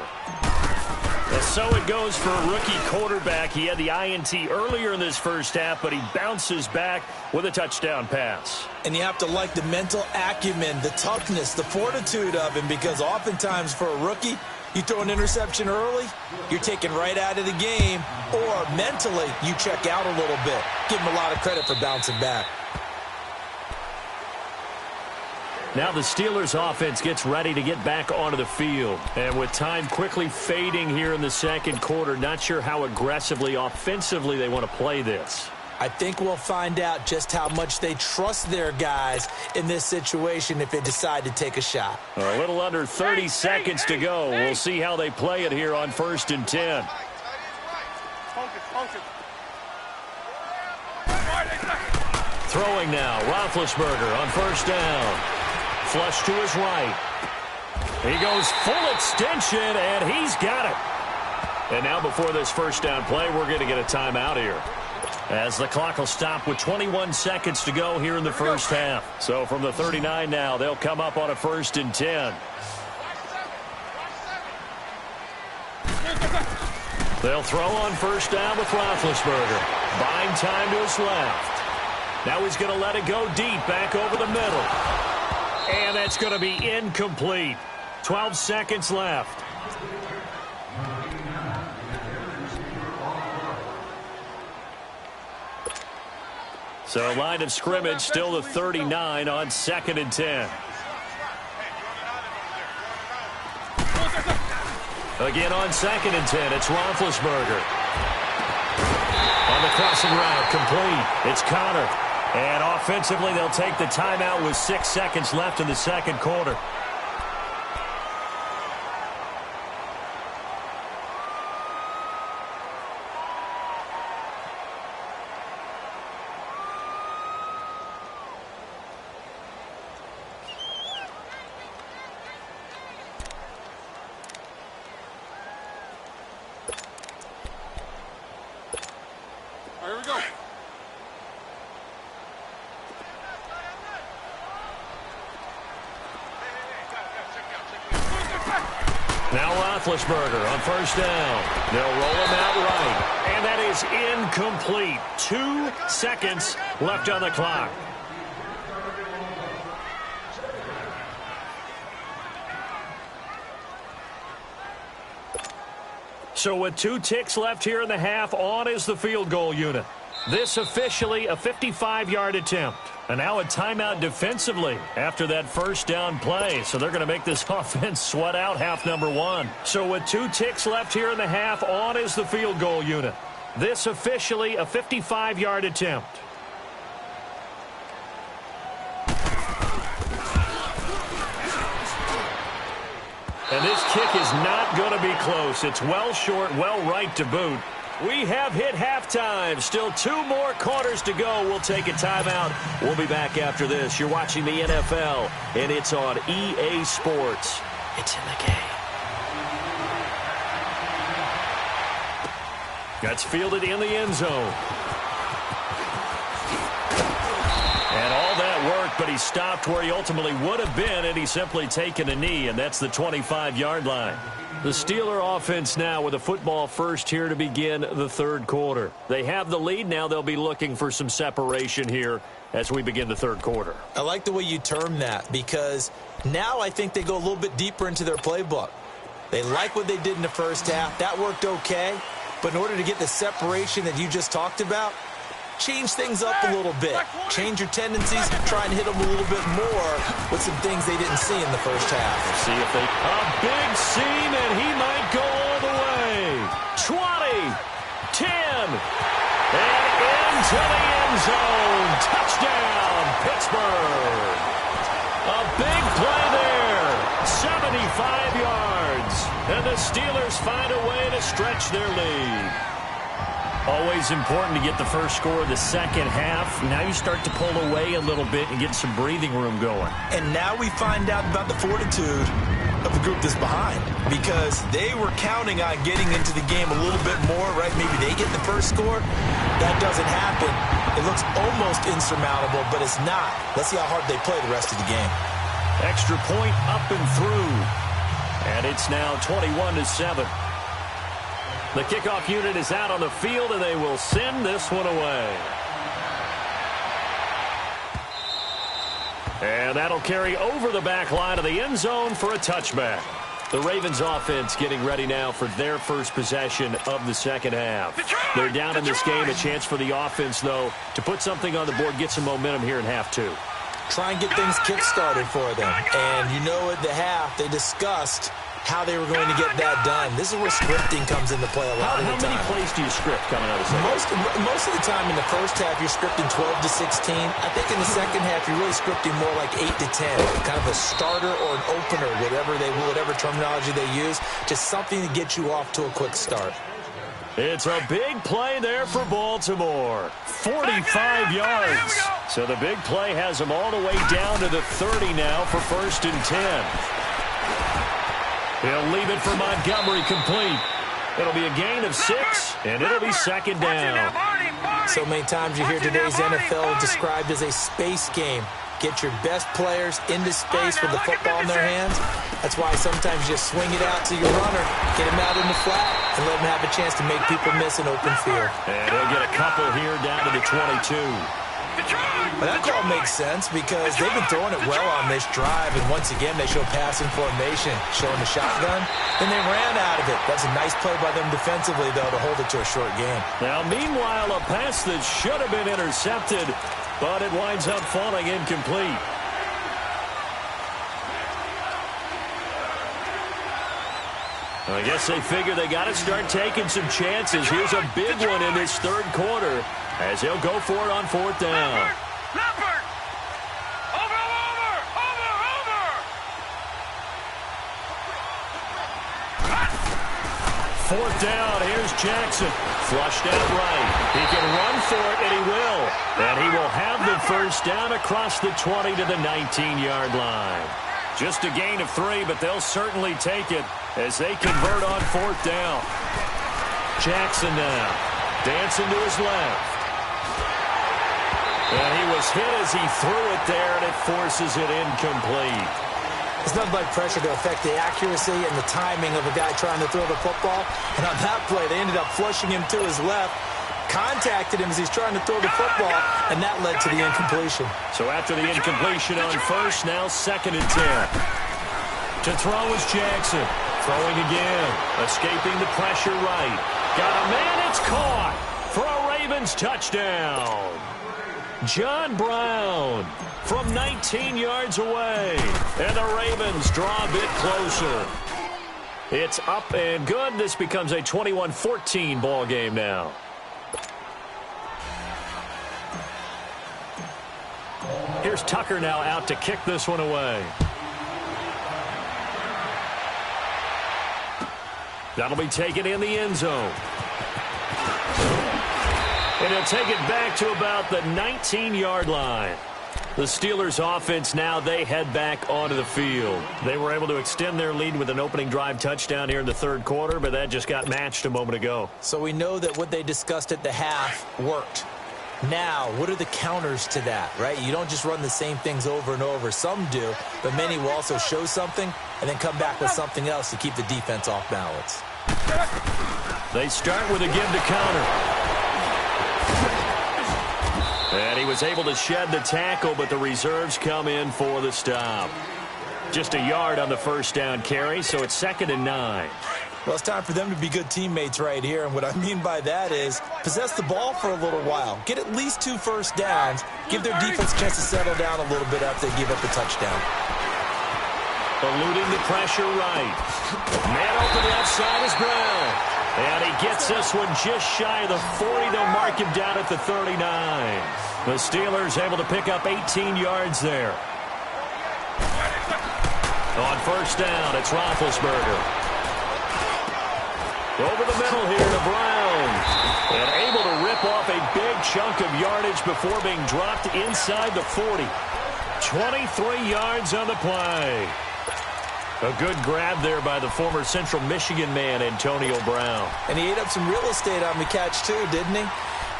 And so it goes for a rookie quarterback. He had the INT earlier in this first half, but he bounces back with a touchdown pass. And you have to like the mental acumen, the toughness, the fortitude of him, because oftentimes for a rookie, you throw an interception early, you're taken right out of the game, or mentally you check out a little bit. Give him a lot of credit for bouncing back. Now the Steelers offense gets ready to get back onto the field. And with time quickly fading here in the second quarter, not sure how aggressively, offensively they want to play this. I think we'll find out just how much they trust their guys in this situation if they decide to take a shot. A little under 30 seconds to go. We'll see how they play it here on 1st and 10. Throwing now, Roethlisberger on 1st down. Flush to his right. He goes full extension, and he's got it. And now before this first down play, we're going to get a timeout here, as the clock will stop with 21 seconds to go here in the first half. So from the 39 now, they'll come up on a 1st and 10. They'll throw on 1st down with Roethlisberger. Buying time to his left. Now he's going to let it go deep, back over the middle. And that's going to be incomplete. 12 seconds left. So line of scrimmage still the 39 on 2nd and 10. Again on 2nd and 10, it's Roethlisberger. On the crossing route, complete. It's Connor. And offensively, they'll take the timeout with 6 seconds left in the second quarter. Here we go. Now Roethlisberger on 1st down. They'll roll him out right. And that is incomplete. 2 seconds left on the clock. So with 2 ticks left here in the half, on is the field goal unit. This officially a 55-yard attempt. And now a timeout defensively after that first down play. So they're going to make this offense sweat out half number 1. So with 2 ticks left here in the half, on is the field goal unit. This officially a 55-yard attempt. And this kick is not going to be close. It's well short, well right to boot. We have hit halftime. Still 2 more quarters to go. We'll take a timeout. We'll be back after this. You're watching the NFL, and it's on EA Sports. It's in the game. That's fielded in the end zone. And all that work, but he stopped where he ultimately would have been, and he's simply taken a knee, and that's the 25-yard line. The Steeler offense now with a football first here to begin the third quarter. They have the lead. Now they'll be looking for some separation here as we begin the third quarter. I like the way you term that, because now I think they go a little bit deeper into their playbook. They like what they did in the first half. That worked okay. But in order to get the separation that you just talked about, change things up a little bit. Change your tendencies, try and hit them a little bit more with some things they didn't see in the first half. Let's see if they... A big seam, and he might go all the way. 20, 10, and into the end zone. Touchdown, Pittsburgh. A big play there. 75 yards. And the Steelers find a way to stretch their lead. Always important to get the first score of the second half. Now you start to pull away a little bit and get some breathing room going. And now we find out about the fortitude of the group that's behind, because they were counting on getting into the game a little bit more, right? Maybe they get the first score. That doesn't happen. It looks almost insurmountable, but it's not. Let's see how hard they play the rest of the game. Extra point up and through. And it's now 21-7. The kickoff unit is out on the field, and they will send this one away. And that'll carry over the back line of the end zone for a touchback. The Ravens offense getting ready now for their first possession of the second half. They're down in this game. A chance for the offense, though, to put something on the board, get some momentum here in half two. Try and get things kick-started for them. And you know at the half, they discussed how they were going to get that done. This is where scripting comes into play a lot of the time. How many plays do you script coming out of the second? Most of the time in the first half, you're scripting 12 to 16. I think in the second half, you're really scripting more like 8 to 10. Kind of a starter or an opener, whatever terminology they use. Just something to get you off to a quick start. It's a big play there for Baltimore. 45 yards. So the big play has them all the way down to the 30 now for 1st and 10. He'll leave it for Montgomery complete. It'll be a gain of 6, and it'll be second down. So many times you hear today's NFL described as a space game. Get your best players into space with the football in their hands. That's why sometimes you just swing it out to your runner, get him out in the flat, and let him have a chance to make people miss an open field. And he'll get a couple here down to the 22. But that call makes sense because they've been throwing it well on this drive, and once again they show passing formation, showing the shotgun, and they ran out of it. That's a nice play by them defensively, though, to hold it to a short game. Now, meanwhile, a pass that should have been intercepted, but it winds up falling incomplete. I guess they figure they got to start taking some chances. Here's a big one in this third quarter as he'll go for it on 4th down. Leopard! Over! 4th down, here's Jackson. Flushed out right. He can run for it, and he will. And he will have the 1st down across the 20 to the 19-yard line. Just a gain of 3, but they'll certainly take it as they convert on 4th down. Jackson now, dancing to his left. And he was hit as he threw it there, and it forces it incomplete. It's nothing but pressure to affect the accuracy and the timing of a guy trying to throw the football. And on that play, they ended up flushing him to his left, contacted him as he's trying to throw the football, and that led to the incompletion. So after the incompletion on 1st, now 2nd and 10. To throw is Jackson. Throwing again. Escaping the pressure right. Got a man, it's caught for a Ravens touchdown. John Brown from 19 yards away. And the Ravens draw a bit closer. It's up and good. This becomes a 21-14 ball game now. Here's Tucker now out to kick this one away. That'll be taken in the end zone. And he'll take it back to about the 19-yard line. The Steelers offense now, they head back onto the field. They were able to extend their lead with an opening drive touchdown here in the third quarter, but that just got matched a moment ago. So we know that what they discussed at the half worked. Now, what are the counters to that, right? You don't just run the same things over and over. Some do, but many will also show something and then come back with something else to keep the defense off balance. They start with a give to counter. And he was able to shed the tackle, but the reserves come in for the stop. Just a yard on the first down carry, so it's 2nd and 9. Well, it's time for them to be good teammates right here, and what I mean by that is possess the ball for a little while. Get at least 2 first downs. Give their defense a chance to settle down a little bit after they give up the touchdown. Eluding the pressure right. Man open left side is Brown. And he gets this one just shy of the 40. They'll mark him down at the 39. The Steelers able to pick up 18 yards there. On first down, it's Roethlisberger. Over the middle here to Brown. And able to rip off a big chunk of yardage before being dropped inside the 40. 23 yards on the play. A good grab there by the former Central Michigan man, Antonio Brown. And he ate up some real estate on the catch, too, didn't he?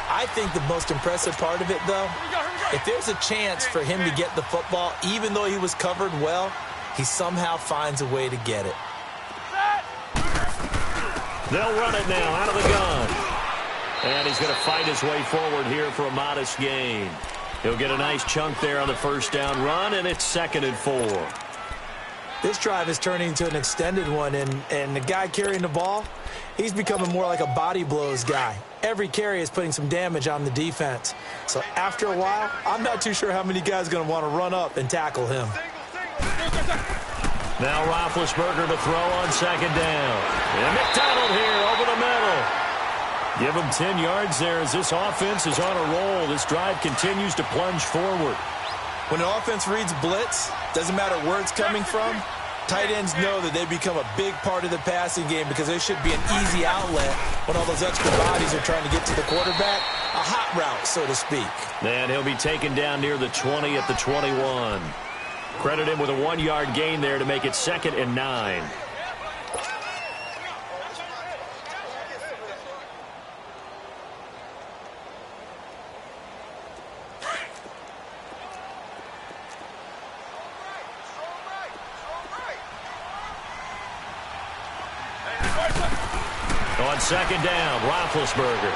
I think the most impressive part of it, though, if there's a chance for him to get the football, even though he was covered well, he somehow finds a way to get it. They'll run it now out of the gun. And he's going to fight his way forward here for a modest gain. He'll get a nice chunk there on the first down run, and it's 2nd and 4. This drive is turning into an extended one, and the guy carrying the ball, he's becoming more like a body blows guy. Every carry is putting some damage on the defense. So after a while, I'm not too sure how many guys are going to want to run up and tackle him. Now Roethlisberger to throw on 2nd down. And McDonald here over the middle. Give him 10 yards there as this offense is on a roll. This drive continues to plunge forward. When an offense reads blitz, doesn't matter where it's coming from, tight ends know that they become a big part of the passing game because there should be an easy outlet when all those extra bodies are trying to get to the quarterback. A hot route, so to speak. And he'll be taken down near the 20 at the 21. Credit him with a 1-yard gain there to make it 2nd and 9. On 2nd down, Roethlisberger.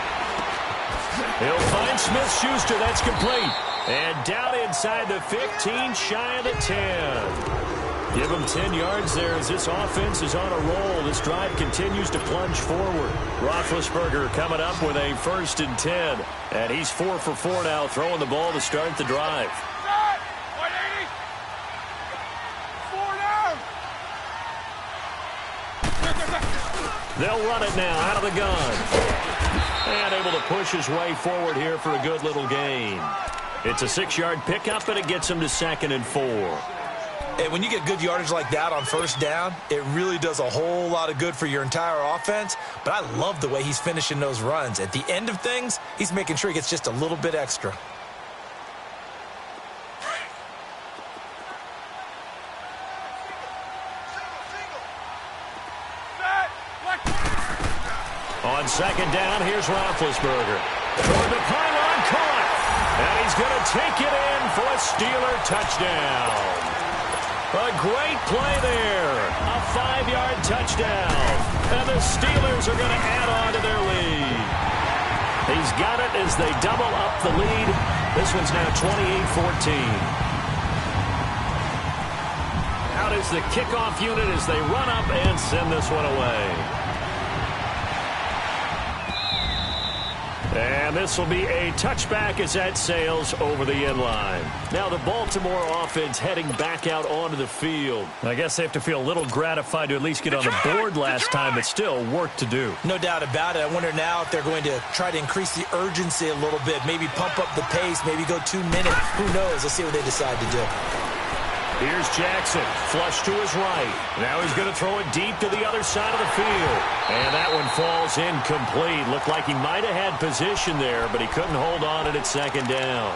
He'll find Smith-Schuster. That's complete. And down inside the 15, shy of the 10. Give him 10 yards there as this offense is on a roll. This drive continues to plunge forward. Roethlisberger coming up with a 1st and 10. And he's 4 for 4 now, throwing the ball to start the drive. They'll run it now out of the gun. And able to push his way forward here for a good little gain. It's a 6-yard pickup, and it gets him to 2nd and 4. And when you get good yardage like that on first down, it really does a whole lot of good for your entire offense. But I love the way he's finishing those runs. At the end of things, he's making sure he gets just a little bit extra. On 2nd down, here's Roethlisberger. Toward the pylon, caught. And he's going to take it in for a Steeler touchdown. A great play there. A 5-yard touchdown. And the Steelers are going to add on to their lead. He's got it as they double up the lead. This one's now 28-14. Out is the kickoff unit as they run up and send this one away. And this will be a touchback as that sails over the end line. Now the Baltimore offense heading back out onto the field. I guess they have to feel a little gratified to at least get on the board last time, but still work to do. No doubt about it. I wonder now if they're going to try to increase the urgency a little bit, maybe pump up the pace, maybe go 2 minutes. Who knows? Let's see what they decide to do. Here's Jackson, flush to his right. Now he's going to throw it deep to the other side of the field. And that one falls incomplete. Looked like he might have had position there, but he couldn't hold on at second down.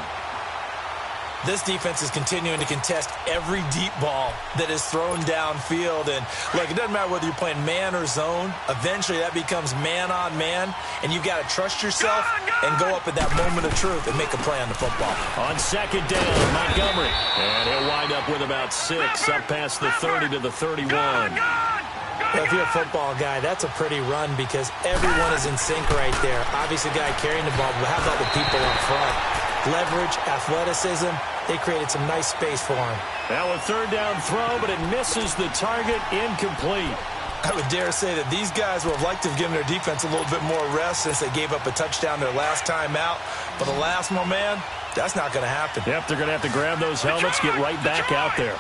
This defense is continuing to contest every deep ball that is thrown downfield. And, look, it doesn't matter whether you're playing man or zone. Eventually, that becomes man-on-man, and you've got to trust yourself and go up at that moment of truth and make a play on the football. On second down, Montgomery. And he'll wind up with about 6, up past the 30 to the 31. Well, if you're a football guy, that's a pretty run because everyone is in sync right there. Obviously, the guy carrying the ball, but how about the people up front? Leverage, athleticism, they created some nice space for him. Now a third down throw, but it misses the target, incomplete. I would dare say that these guys would have liked to have given their defense a little bit more rest since they gave up a touchdown their last time out. But Elasmo, man, that's not going to happen. Yep, they're going to have to grab those helmets, get right back out there.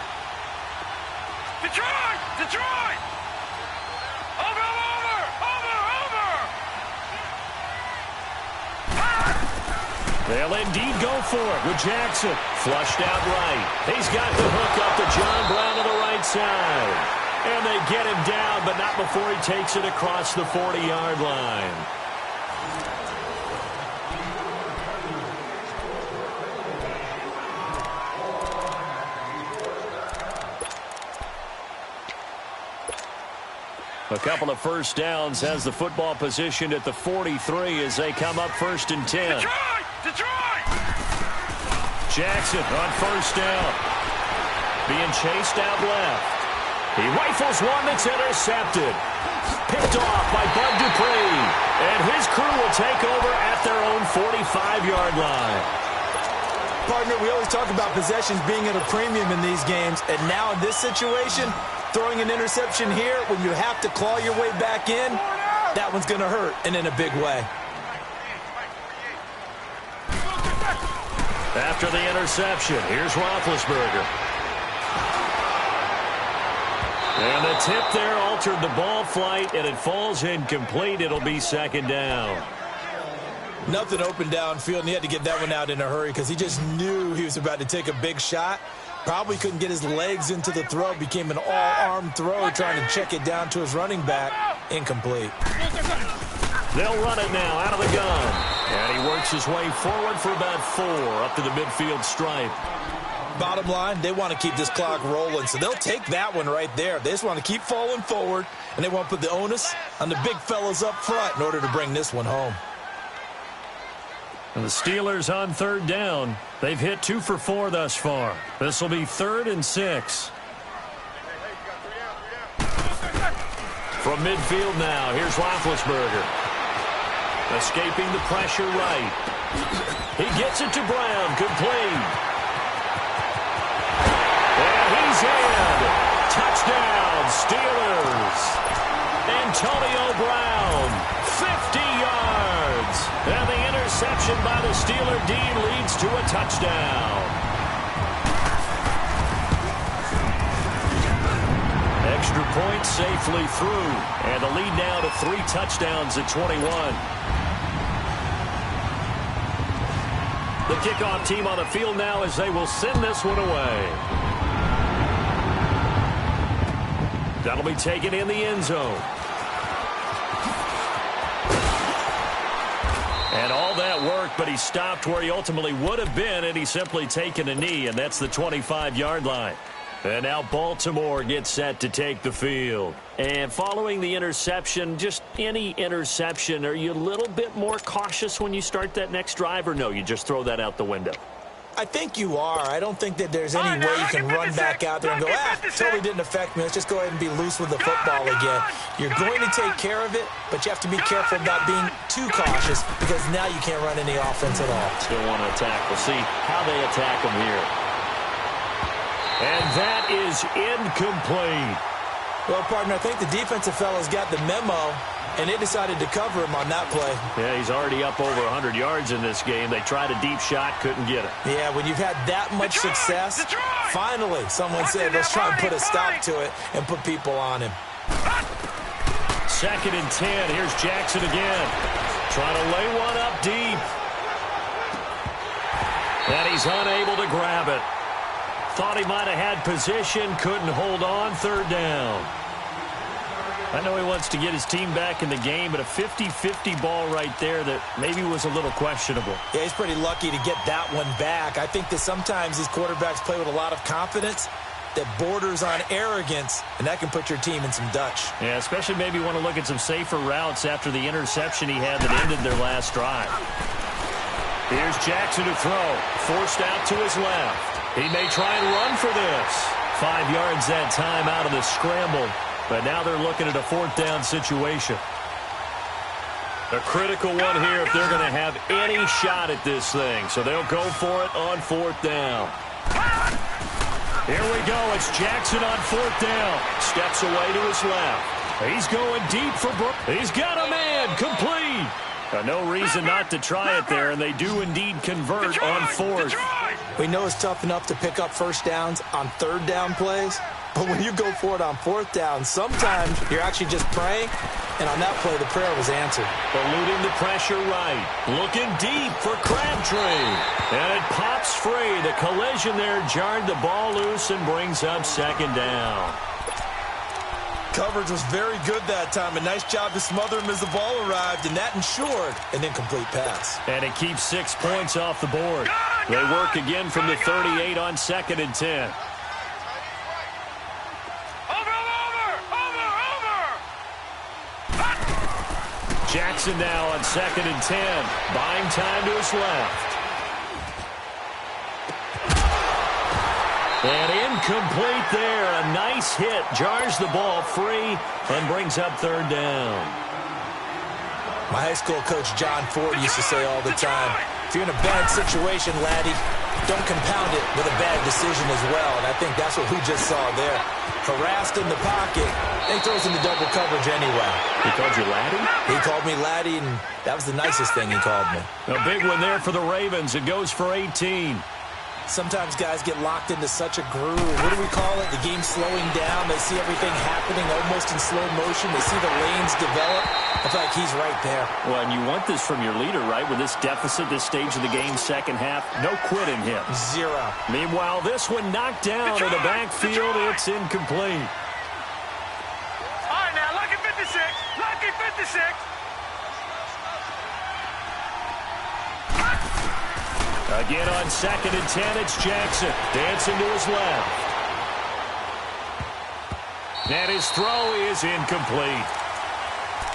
Detroit! Detroit! Over! They'll indeed go for it with Jackson. Flushed out right. He's got the hook up to John Brown on the right side. And they get him down, but not before he takes it across the 40-yard line. A couple of first downs has the football positioned at the 43 as they come up 1st and 10. Detroit! Jackson on first down. Being chased out left. He rifles one that's intercepted. Picked off by Bud Dupree. And his crew will take over at their own 45-yard line. Partner, we always talk about possessions being at a premium in these games. And now in this situation, throwing an interception here when you have to claw your way back in, that one's going to hurt, and in a big way. After the interception, here's Roethlisberger. And the tip there altered the ball flight, and it falls incomplete. It'll be second down. Nothing open downfield, and he had to get that one out in a hurry because he just knew he was about to take a big shot. Probably couldn't get his legs into the throw. Became an all-arm throw, trying to check it down to his running back. Incomplete. They'll run it now out of the gun. And he works his way forward for about 4 up to the midfield stripe. Bottom line, they want to keep this clock rolling, so they'll take that one right there. They just want to keep falling forward, and they want to put the onus on the big fellas up front in order to bring this one home. And the Steelers on third down. They've hit 2 for 4 thus far. This will be 3rd and 6. From midfield now, here's Roethlisberger. Escaping the pressure right. He gets it to Brown, complete. And he's in. Touchdown, Steelers. Antonio Brown, 50 yards. And the interception by the Steeler D leads to a touchdown. Extra point safely through. And the lead now to 3 touchdowns at 21. The kickoff team on the field now as they will send this one away. That'll be taken in the end zone. And all that work, but he stopped where he ultimately would have been, and he's simply taken a knee, and that's the 25-yard line. And now Baltimore gets set to take the field. And following the interception, just any interception, are you a little bit more cautious when you start that next drive, or no, you just throw that out the window? I think you are. I don't think that there's any way you can run back out there and go, totally didn't affect me. Let's just go ahead and be loose with the football again. You're going to take care of it, but you have to be careful about being too cautious because now you can't run any offense at all. Still want to attack. We'll see how they attack them here. And that is incomplete. Well, partner, I think the defensive fellas got the memo, and they decided to cover him on that play. Yeah, he's already up over 100 yards in this game. They tried a deep shot, couldn't get it. Yeah, when you've had that much success, finally someone said, let's try and put a stop to it and put people on him. 2nd and 10. Here's Jackson again. Trying to lay one up deep. And he's unable to grab it. Thought he might have had position, couldn't hold on, third down. I know he wants to get his team back in the game, but a 50-50 ball right there that maybe was a little questionable. Yeah, he's pretty lucky to get that one back. I think that sometimes these quarterbacks play with a lot of confidence that borders on arrogance, and that can put your team in some Dutch. Yeah, especially maybe want to look at some safer routes after the interception he had that ended their last drive. Here's Jackson to throw. Forced out to his left. He may try and run for this. 5 yards that time out of the scramble. But now they're looking at a fourth down situation. A critical one here if they're going to have any shot at this thing. So they'll go for it on fourth down. Here we go. It's Jackson on fourth down. Steps away to his left. He's going deep for Brook. He's got a man. Complete. No reason not to try it there, and they do indeed convert on fourth. We know it's tough enough to pick up first downs on third down plays, but when you go for it on fourth down, sometimes you're actually just praying, and on that play, the prayer was answered. Eluding the pressure right. Looking deep for Crabtree. And it pops free. The collision there jarred the ball loose and brings up second down. Coverage was very good that time. A nice job to smother him as the ball arrived, and that ensured an incomplete pass. And it keeps 6 points off the board. They work again from the 38 on 2nd and 10. Jackson now on 2nd and 10. Buying time to his left. And incomplete there. A nice hit. Jars the ball free and brings up third down. My high school coach, John Ford, used to say all the time, if you're in a bad situation, laddie, don't compound it with a bad decision as well. And I think that's what we just saw there. Harassed in the pocket. He throws into double coverage anyway. He called you laddie? He called me laddie, and that was the nicest thing he called me. A big one there for the Ravens. It goes for 18. Sometimes guys get locked into such a groove. What do we call it? The game slowing down. They see everything happening almost in slow motion. They see the lanes develop. I feel like he's right there. Well, and you want this from your leader, right? With this deficit, this stage of the game, second half, no quit in him. Zero. Meanwhile, this one knocked down in the backfield. It's incomplete. All right, now, lucky 56. Lucky 56. Again on 2nd and 10, it's Jackson. Dancing to his left. And his throw is incomplete.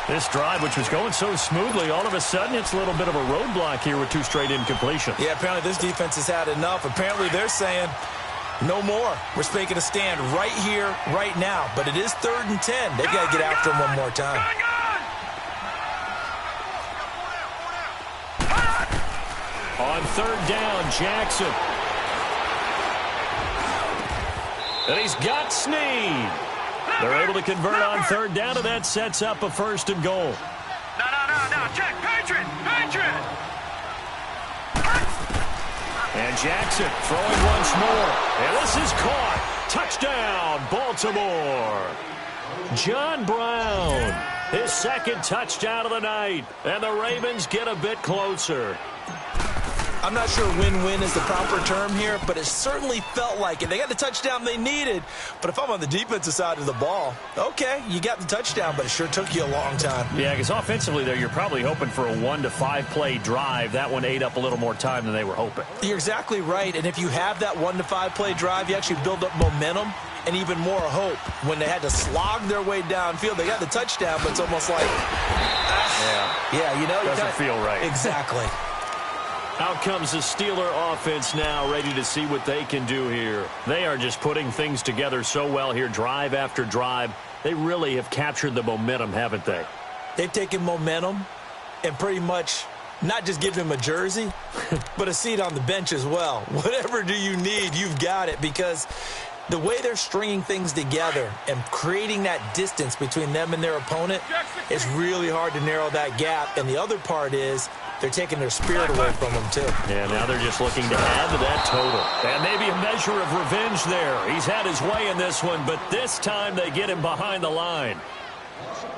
This drive, which was going so smoothly, all of a sudden it's a little bit of a roadblock here with 2 straight incompletions. Yeah, apparently this defense has had enough. Apparently they're saying no more. We're making a stand right here, right now. But it is 3rd and 10. They've got to get after him one more time. On 3rd down, Jackson. And he's got Snead. They're able to convert on 3rd down, and that sets up a 1st and goal. No, check, Patriot. And Jackson throwing once more. And this is caught. Touchdown, Baltimore. John Brown, his 2nd touchdown of the night. And the Ravens get a bit closer. I'm not sure win-win is the proper term here, but it certainly felt like it. They got the touchdown they needed, but if I'm on the defensive side of the ball, okay, you got the touchdown, but it sure took you a long time. Yeah, because offensively there, you're probably hoping for a 1 to 5 play drive. That one ate up a little more time than they were hoping. You're exactly right, and if you have that 1 to 5 play drive, you actually build up momentum and even more hope. When they had to slog their way downfield, they got the touchdown, but it's almost like, yeah, you know, doesn't feel right. Exactly. Out comes the Steeler offense now, ready to see what they can do here. They are just putting things together so well here, drive after drive. They really have captured the momentum, haven't they? They've taken momentum and pretty much not just given him a jersey, but a seat on the bench as well. Whatever do you need, you've got it, because the way they're stringing things together and creating that distance between them and their opponent, it's really hard to narrow that gap. And the other part is they're taking their spirit away from them, too. Yeah, now they're just looking to add to that total. And maybe a measure of revenge there. He's had his way in this one, but this time they get him behind the line.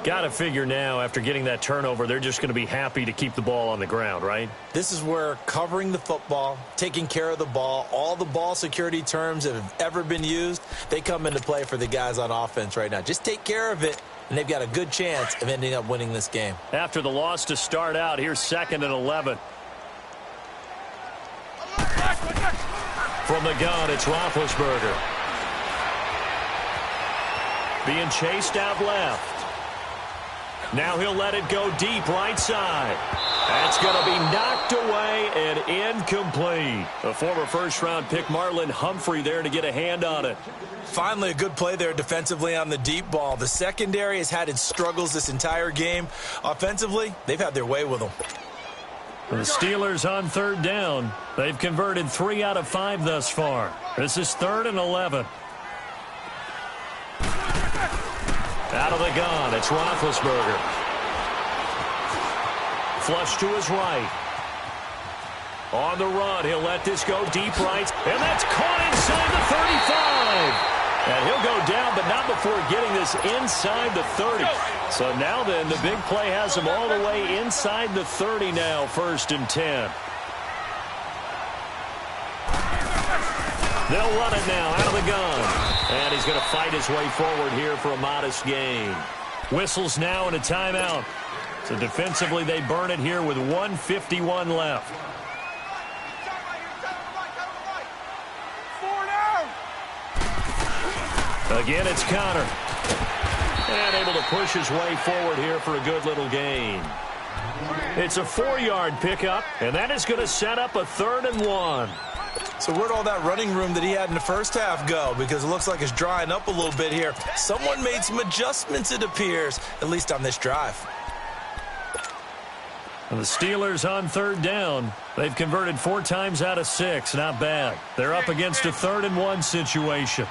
Got to figure now, after getting that turnover, they're just going to be happy to keep the ball on the ground, right? This is where covering the football, taking care of the ball, all the ball security terms that have ever been used, they come into play for the guys on offense right now. Just take care of it, and they've got a good chance of ending up winning this game. After the loss to start out, here's 2nd and 11. From the gun, it's Roethlisberger. Being chased out left. Now he'll let it go deep right side. That's going to be knocked away and incomplete. A former first-round pick, Marlon Humphrey, there to get a hand on it. Finally, a good play there defensively on the deep ball. The secondary has had its struggles this entire game. Offensively, they've had their way with them. The Steelers on 3rd down. They've converted 3 out of 5 thus far. This is 3rd and 11. Out of the gun, it's Roethlisberger. Flush to his right. On the run, he'll let this go deep right. And that's caught inside the 35. And he'll go down, but not before getting this inside the 30. So now then, the big play has him all the way inside the 30 now, 1st and 10. They'll run it now out of the gun. And he's going to fight his way forward here for a modest gain. Whistles now and a timeout. So defensively, they burn it here with 1:51 left. Again, it's Connor. And able to push his way forward here for a good little gain. It's a 4-yard pickup, and that is going to set up a 3rd and 1. So where'd all that running room that he had in the first half go? Because it looks like it's drying up a little bit here. Someone made some adjustments, it appears, at least on this drive. And the Steelers on 3rd down. They've converted 4 times out of 6. Not bad. They're up against a 3rd and 1 situation.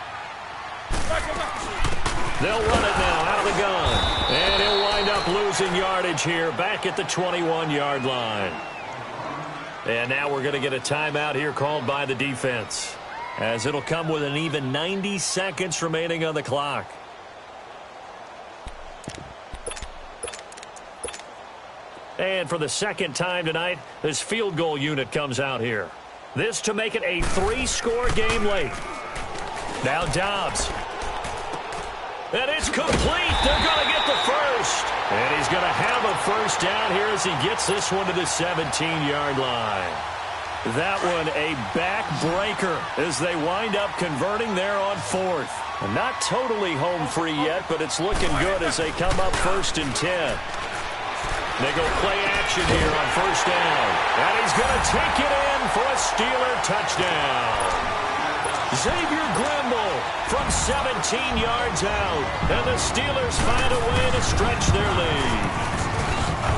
They'll run it now out of the gun. And he'll wind up losing yardage here back at the 21-yard line. And now we're going to get a timeout here called by the defense, as it'll come with an even 90 seconds remaining on the clock. And for the 2nd time tonight, this field goal unit comes out here. This to make it a 3-score game late. Now Dobbs. And it's complete. They're going to get the first. And he's going to have a first down here as he gets this one to the 17-yard line. That one a backbreaker as they wind up converting there on 4th. And not totally home free yet, but it's looking good as they come up 1st and 10. They go play action here on 1st down. And he's going to take it in for a Steeler touchdown. Xavier Grimble from 17 yards out. And the Steelers find a way to stretch their lead.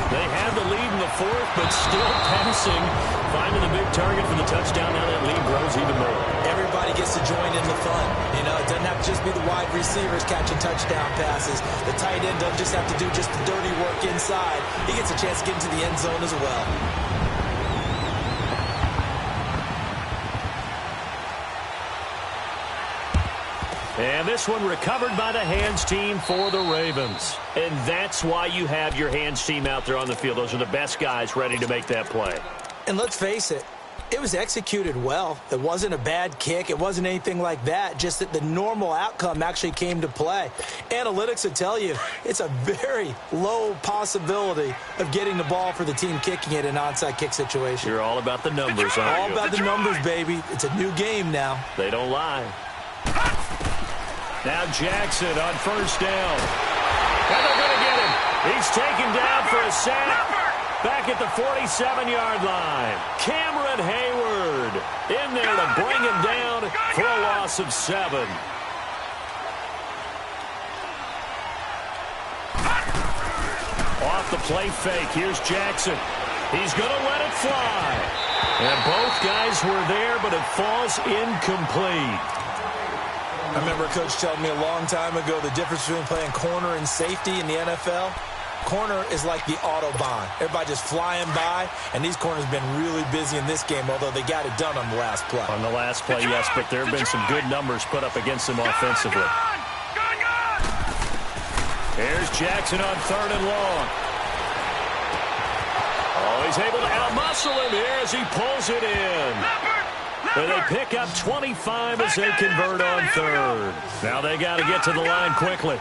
They had the lead in the 4th, but still passing. Finding the big target for the touchdown. Now that lead grows even more. Everybody gets to join in the fun. You know, it doesn't have to just be the wide receivers catching touchdown passes. The tight end doesn't just have to do just the dirty work inside. He gets a chance to get into the end zone as well. And this one recovered by the hands team for the Ravens. And that's why you have your hands team out there on the field. Those are the best guys ready to make that play. And let's face it, it was executed well. It wasn't a bad kick. It wasn't anything like that. Just that the normal outcome actually came to play. Analytics will tell you it's a very low possibility of getting the ball for the team kicking it in an onside kick situation. You're all about the numbers, aren't you? All about the numbers, baby. It's a new game now. They don't lie. Now Jackson on 1st down. And they're going to get him. He's taken down for a sack. Back at the 47-yard line. Cameron Hayward in there to bring him down for a loss of 7. Off the play fake. Here's Jackson. He's going to let it fly. And both guys were there, but it falls incomplete. I remember a coach telling me a long time ago the difference between playing corner and safety in the NFL. Corner is like the Autobahn. Everybody just flying by, and these corners have been really busy in this game, although they got it done on the last play. On the last play, yes, but there have been some good numbers put up against them offensively. Here's Jackson on 3rd and long. Oh, he's able to outmuscle him here as he pulls it in. And they pick up 25 as they convert on 3rd. Now they got to get to the line quickly.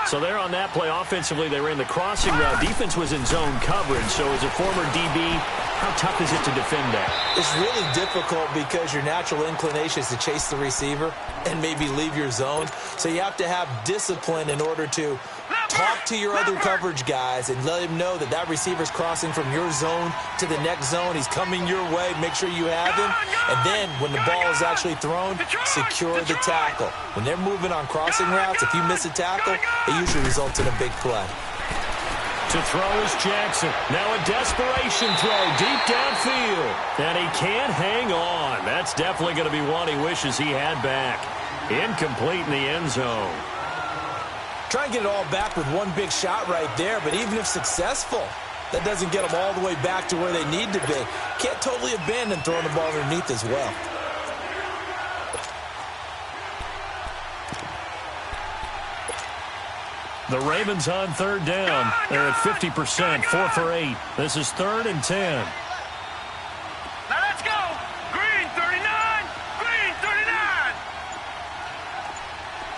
So they're on that play. Offensively, they ran the crossing route. Defense was in zone coverage. So as a former DB, how tough is it to defend that? It's really difficult because your natural inclination is to chase the receiver and maybe leave your zone. So you have to have discipline in order to talk to your other coverage guys and let him know that that receiver's crossing from your zone to the next zone. He's coming your way. Make sure you have him. And then when the ball is actually thrown, secure the tackle. When they're moving on crossing routes, if you miss a tackle, it usually results in a big play. To throw is Jackson. Now a desperation throw deep downfield. And he can't hang on. That's definitely going to be one he wishes he had back. Incomplete in the end zone. Try and get it all back with one big shot right there, but even if successful, that doesn't get them all the way back to where they need to be. Can't totally abandon throwing the ball underneath as well. The Ravens on 3rd down. They're at 50%, 4 for 8. This is 3rd and 10. Now let's go. Green 39. Green 39.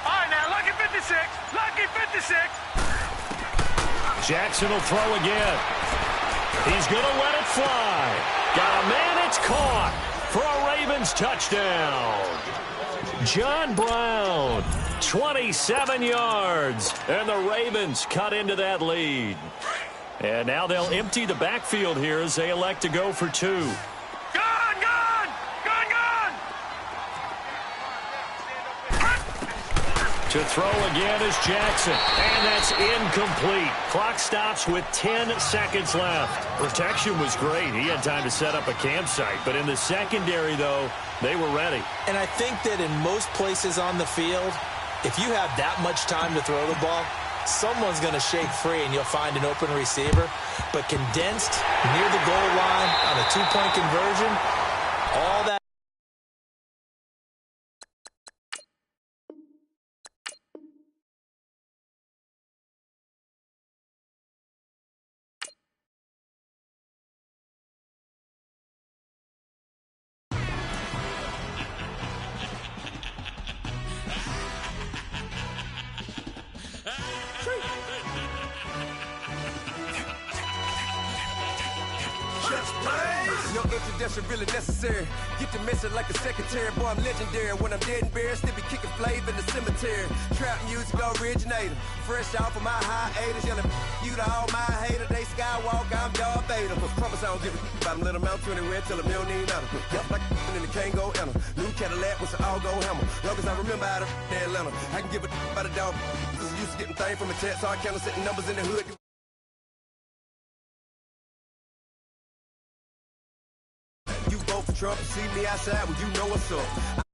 All right, now Lucky 56. Lucky 56. Jackson will throw again. He's going to let it fly. Got a man. It's caught for a Ravens touchdown. John Brown, 27 yards, and the Ravens cut into that lead. And now they'll empty the backfield here as they elect to go for 2. To throw again is Jackson, and that's incomplete. Clock stops with 10 seconds left. Protection was great. He had time to set up a campsite, but in the secondary, though, they were ready. And I think that in most places on the field, if you have that much time to throw the ball, someone's going to shake free and you'll find an open receiver. But condensed near the goal line on a 2-point conversion, all that. No introduction really necessary. Get to messing like a secretary. Boy, I'm legendary. When I'm dead and buried, still be kicking flavor in the cemetery. Trap music originator. Fresh off of my hiatus. Yelling you to all my haters. They skywalk, I'm Darth Vader. Promise I don't give a about them. Let them out to anywhere. Tell them they don't need nothing. Yep, like and the can't go enter. New Cadillac with an all-go hammer. Long as I remember out of Atlanta. I can give a about a dog. Used to getting things from a text. So I count setting numbers in the hood. You vote for Trump, see me outside when you know what's up.